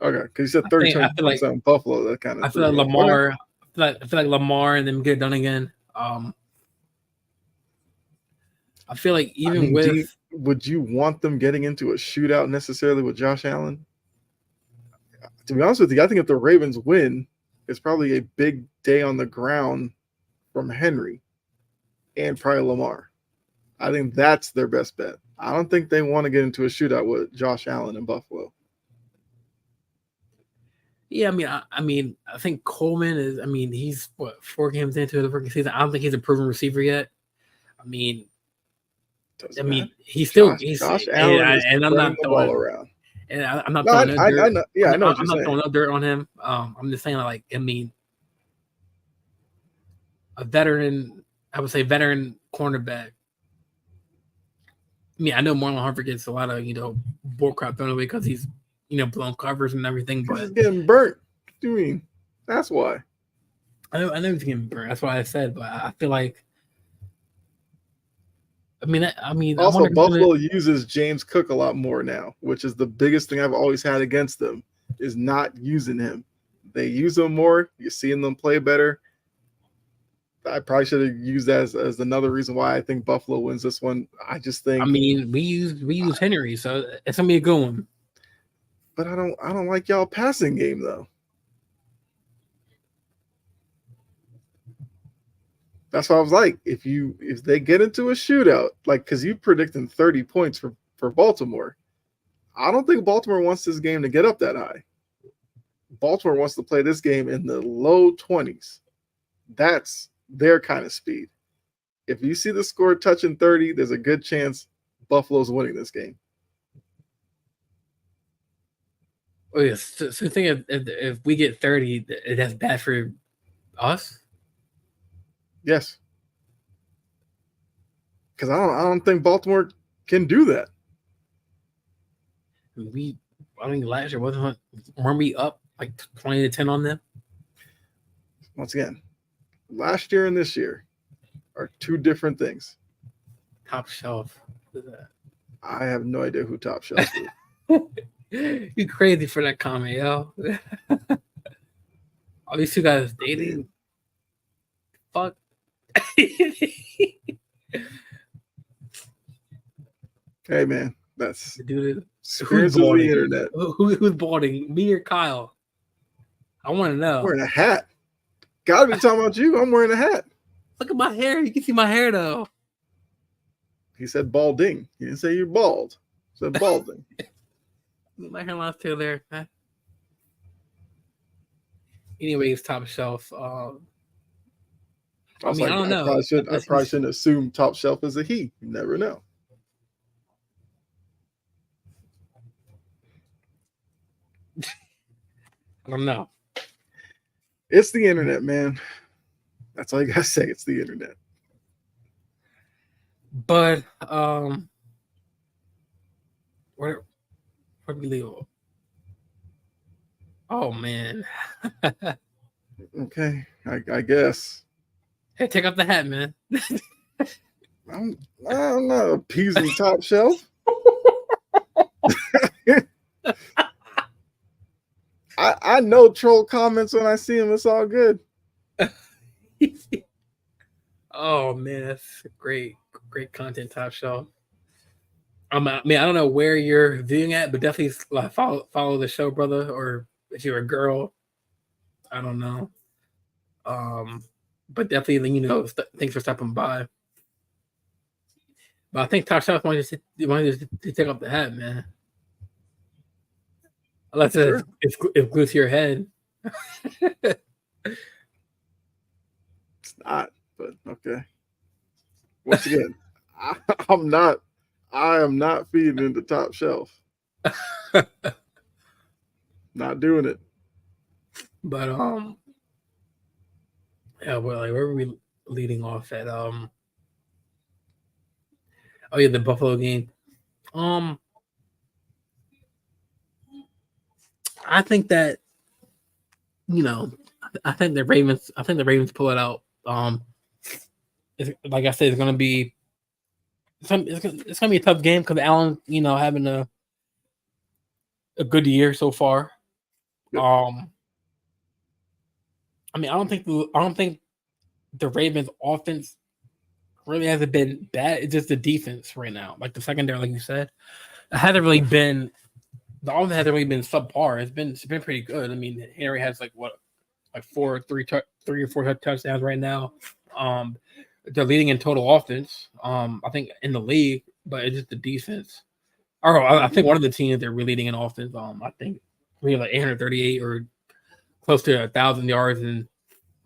B: Okay, because you said 30-27 Buffalo. That kind of.
A: I feel like Lamar. Okay. I feel like Lamar and then get it done again. I feel like
B: would you want them getting into a shootout necessarily with Josh Allen? To be honest with you, I think if the Ravens win, it's probably a big day on the ground from Henry and probably Lamar. I think that's their best bet. I don't think they want to get into a shootout with Josh Allen in Buffalo.
A: Yeah, I think Coleman is. I mean, he's 4 games into the rookie season. I don't think he's a proven receiver yet. I mean, he's
B: Josh Allen is
A: and I'm
B: spreading
A: not
B: the
A: throwing
B: ball around.
A: And I'm not
B: No,
A: throwing no dirt.
B: I know. Yeah, I know what
A: I'm
B: you're
A: not
B: saying.
A: throwing no dirt on him. I'm just saying, like, I mean, a veteran. I would say veteran cornerback. I mean, I know Marlon Humphrey gets a lot of bull crap thrown away because he's blown covers and everything, but
B: he's getting burnt. What do you mean? That's why.
A: I know he's getting burnt. That's why I said, but I feel like.
B: Also, Buffalo uses James Cook a lot more now, which is the biggest thing I've always had against them, is not using him. They use him more. You're seeing them play better. I probably should have used that as another reason why I think Buffalo wins this one. I just think.
A: I mean, we use Henry, so it's gonna be a good one.
B: But I don't like y'all passing game though. That's why I was like, if they get into a shootout, like, because you predicting 30 points for Baltimore, I don't think Baltimore wants this game to get up that high. Baltimore wants to play this game in the low 20s. That's their kind of speed. If you see the score touching 30, there's a good chance Buffalo's winning this game.
A: Oh yes. So think if we get 30, that's bad for us.
B: Yes. Because I don't think Baltimore can do that.
A: I think last year weren't we up like 20-10 on them?
B: Once again, last year and this year are two different things.
A: Top Shelf. What is that?
B: I have no idea who Top Shelf is.
A: You crazy for that comment, yo. All these two guys dating. Fuck.
B: Hey man, that's
A: dude.
B: Who's the internet?
A: Who's balding? Me or Kyle? I want to know.
B: I'm wearing a hat. Gotta be talking about you. I'm wearing a hat.
A: Look at my hair. You can see my hair though.
B: He said balding. He didn't say you're bald. He said balding.
A: My hairline's still there. Anyways, Top Shelf. I don't know.
B: I probably shouldn't assume Top Shelf is a he. You never know.
A: I don't know.
B: It's the internet, man. That's all you gotta say. It's the internet.
A: But where do we leave? Oh man.
B: Okay, I guess.
A: Hey, take off the hat, man.
B: I'm not appeasing Top Shelf. I know troll comments when I see them. It's all good.
A: Oh man, that's great content, Top Shelf. I don't know where you're viewing at, but definitely follow the show, brother. Or if you're a girl, I don't know. But definitely, thanks for stopping by. But I think Top Shelf wanted to take off the hat, man. Unless it's glued to your head.
B: It's not, but okay. Once again, I am not feeding into Top Shelf. Not doing it.
A: But yeah, well, like, where were we leading off at? Oh yeah, the Buffalo game. I think that I think the Ravens pull it out. Like I said, it's gonna be it's gonna be a tough game because Allen, having a good year so far.
B: Yep.
A: I don't think the Ravens offense really hasn't been bad. It's just the defense right now. Like the secondary, like you said, it hasn't really been. The offense hasn't really been subpar. It's been pretty good. I mean, Henry has three or four touchdowns right now. They're leading in total offense. I think in the league but it's just the defense. Or I think one of the teams they're really leading in offense. I think we have like 838 or close to 1,000 yards in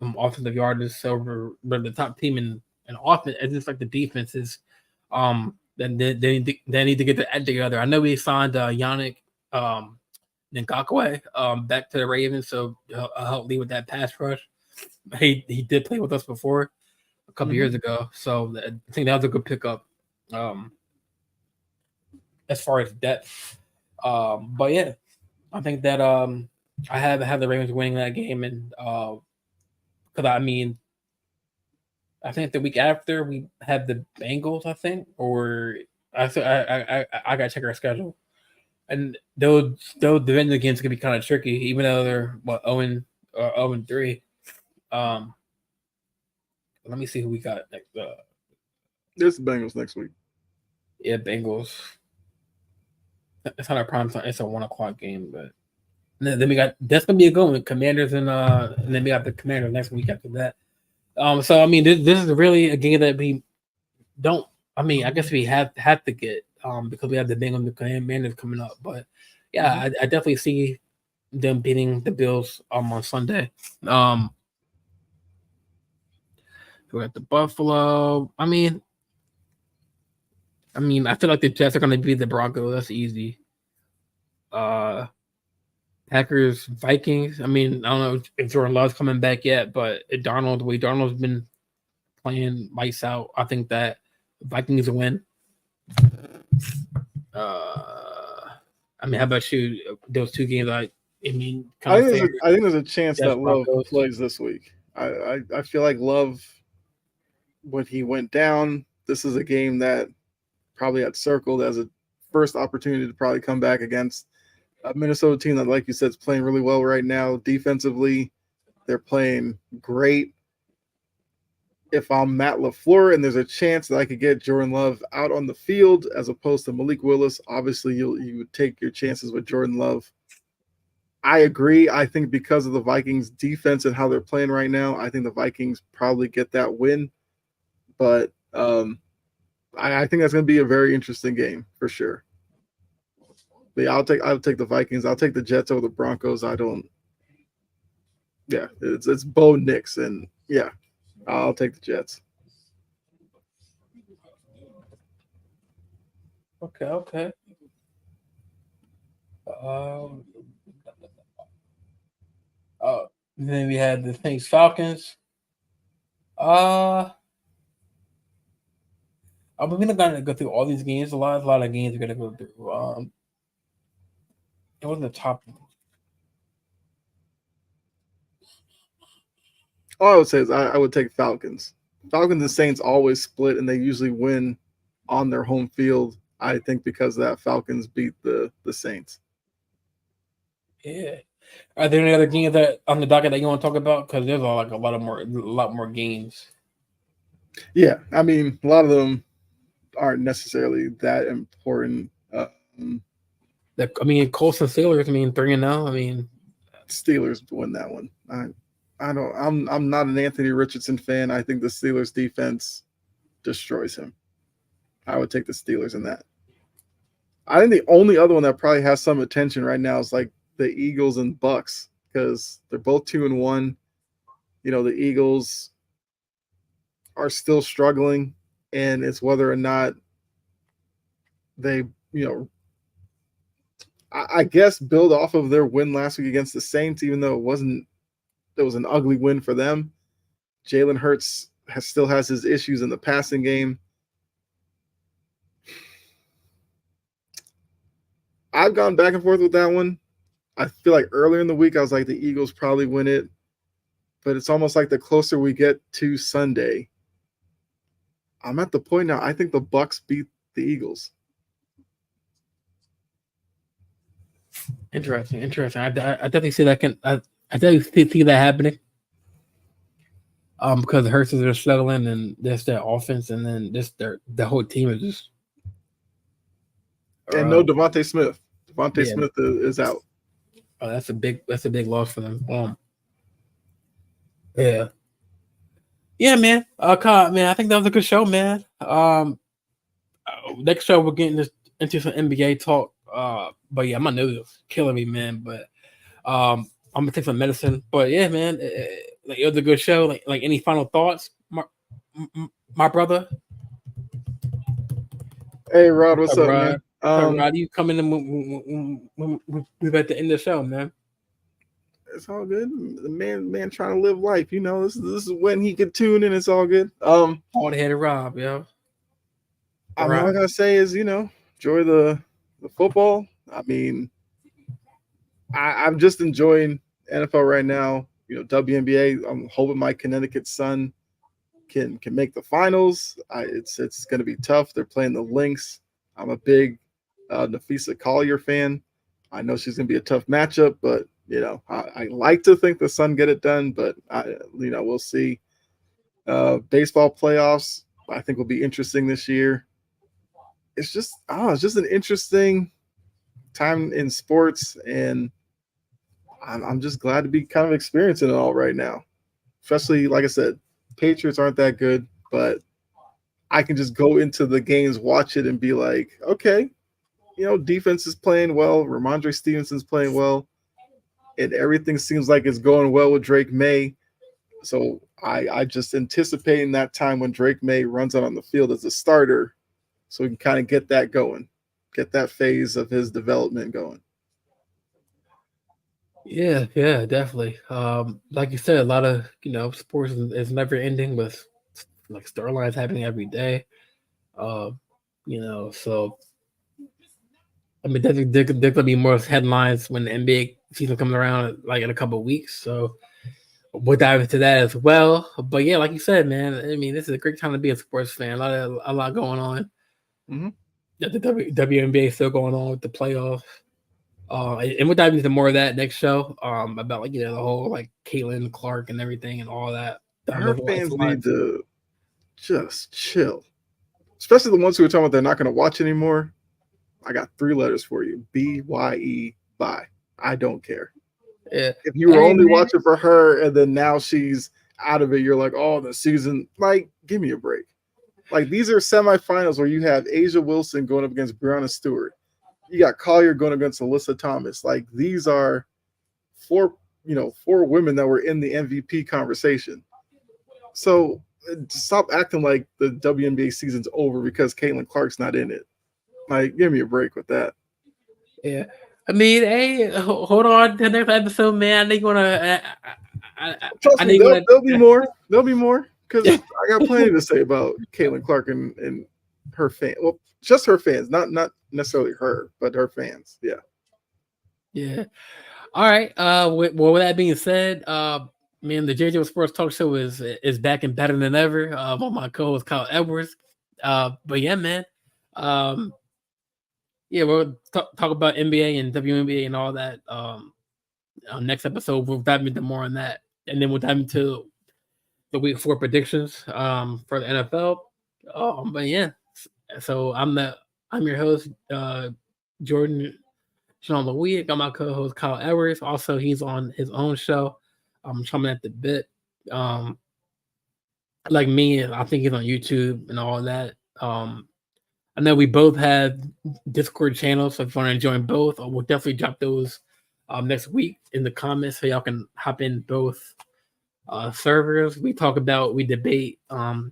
A: offensive yardage. So we're the top team in offense. It's just like the defense is. Then they need to get the act together. I know we signed Yannick Ngakwe back to the Ravens, so I'll help lead with that pass rush. He did play with us before a couple years ago, so I think that was a good pickup. As far as depth, but yeah, I think that I have the Ravens winning that game, and because I mean, I think the week after we have the Bengals, I think, or I gotta check our schedule, and those division games can be kind of tricky, even though they're what 0-3. Let me see who we got next.
B: It's the Bengals next week.
A: Yeah, Bengals. It's not our prime time. It's a 1 o'clock game, but then we got that's gonna be a good one. Commanders and then we got the Commanders next week after that. So I mean, this is really a game that we don't. I mean, I guess we have to get because we have the Bengals and the Commanders coming up. But yeah, I definitely see them beating the Bills on Sunday. We're at the Buffalo. I mean, I feel like the Jets are going to beat the Broncos. That's easy. Packers, Vikings. I mean, I don't know if Jordan Love's coming back yet, but the way Darnold's been playing lights out, I think that Vikings will win. I mean, how about you? Those two games, I mean,
B: I think there's a chance that Love plays this week. I feel like Love, when he went down, this is a game that probably had circled as a first opportunity to probably come back against a Minnesota team that, like you said, is playing really well right now. Defensively, they're playing great. If I'm Matt LaFleur and there's a chance that I could get Jordan Love out on the field as opposed to Malik Willis, obviously you would take your chances with Jordan Love. I agree. I think because of the Vikings defense and how they're playing right now, I think the Vikings probably get that win. But I think that's going to be a very interesting game for sure. But yeah, I'll take the Vikings. I'll take the Jets over the Broncos. It's Bo Nix, and yeah, I'll take the Jets.
A: Okay. Then we had the Saints Falcons. We're gonna go through all these games. A lot of games we're gonna go through. It wasn't the top.
B: All I would say is I would take Falcons. Falcons and Saints always split, and they usually win on their home field. I think because of that, Falcons beat the Saints.
A: Yeah. Are there any other games that on the docket that you want to talk about? Because there's a lot more games.
B: Yeah, I mean, a lot of them aren't necessarily that important.
A: Colts and Steelers. 3-0.
B: Steelers win that one. I'm not an Anthony Richardson fan. I think the Steelers defense destroys him. I would take the Steelers in that. I think the only other one that probably has some attention right now is like the Eagles and Bucks, because they're both 2-1. You know, the Eagles are still struggling, and it's whether or not they, I guess build off of their win last week against the Saints, even though it was an ugly win for them. Jalen Hurts still has his issues in the passing game. I've gone back and forth with that one. I feel like earlier in the week I was like the Eagles probably win it, but it's almost like the closer we get to Sunday, I'm at the point now I think the Bucks beat the Eagles.
A: Interesting. I definitely see that. I definitely see that happening. Because the Hurts are struggling, and that's their offense, and then the whole team is just.
B: And no Devontae Smith. Smith is out.
A: Oh, that's a big loss for them. Yeah. Yeah, man. Man, I think that was a good show, man. next show we're getting into some NBA talk. But yeah, my nose is killing me, man. But I'm gonna take some medicine. But yeah, man, like it was a good show. Like any final thoughts, my brother?
B: Hey Rod, what's up, man?
A: Rod, you coming in when we're at the end of the show, man?
B: It's all good. The man trying to live life. You know, this is when he could tune in. It's all good.
A: Hard headed Rob, yo.
B: I mean, all I gotta say is, enjoy the football. I mean, I'm just enjoying NFL right now. WNBA. I'm hoping my Connecticut Sun can make the finals. It's going to be tough. They're playing the Lynx. I'm a big Nafisa Collier fan. I know she's going to be a tough matchup, but I like to think the Sun get it done. But we'll see. Baseball playoffs, I think, will be interesting this year. It's just an interesting time in sports, and I'm just glad to be kind of experiencing it all right now. Especially, like I said, Patriots aren't that good, but I can just go into the games, watch it, and be like, okay, defense is playing well. Ramondre Stevenson's playing well, and everything seems like it's going well with Drake May. So I just anticipating that time when Drake May runs out on the field as a starter, so we can kind of get that going, get that phase of his development going.
A: Yeah, definitely. Like you said, a lot of sports is never ending with like storylines happening every day. So I mean, there could be more headlines when the NBA season comes around, like in a couple of weeks. So we'll dive into that as well. But yeah, like you said, man, I mean, this is a great time to be a sports fan. A lot going on.
B: Mm-hmm.
A: The WNBA is still going on with the playoffs. And we'll dive into more of that next show. About like the whole like Caitlin Clark and everything and all that.
B: Her fans need to just chill, especially the ones who are talking about they're not going to watch anymore. I got 3 letters for you: BYE. Bye. I don't care.
A: Yeah.
B: If you were only watching for her and then now she's out of it, you're like, oh, the season. Like, give me a break. Like, these are semifinals where you have Asia Wilson going up against Brianna Stewart. You got Collier going against Alyssa Thomas. Like, these are 4 women that were in the MVP conversation. So stop acting like the WNBA season's over because Caitlin Clark's not in it. Like, give me a break with that.
A: Yeah. I mean, hey, hold on to the next episode, man. I think
B: Trust me, there'll be more. There'll be more because I got plenty to say about Caitlin Clark and her fans. Well, just her fans, not necessarily her, but her fans. Yeah.
A: Yeah. All right. With that being said, man, the JJ Sports Talk Show is back and better than ever. On my co-host Kyle Edwards. But yeah, man. Yeah, we'll talk about NBA and WNBA and all that. Next episode, we'll dive into more on that, and then we'll dive into the week 4 predictions for the NFL. But yeah, so I'm your host, Jordan Jean Louis. I got my co-host Kyle Edwards. Also, he's on his own show. I'm chomping at the bit. Like me, I think he's on YouTube and all that. I know we both have Discord channels, so if you want to join both, we'll definitely drop those next week in the comments so y'all can hop in both servers. We debate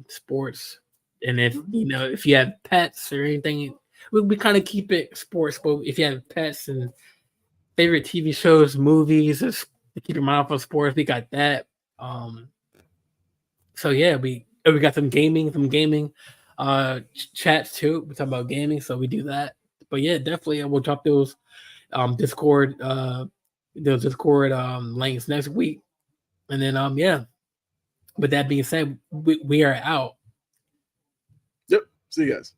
A: sports, and if you have pets or anything, we kind of keep it sports. But if you have pets and favorite TV shows, movies, just keep your mind off of sports, we got that. So yeah, we got some gaming chats too. We talk about gaming, so we do that. But yeah, definitely we'll drop those Discord links next week. And then yeah. With that being said, we are out.
B: Yep. See you guys.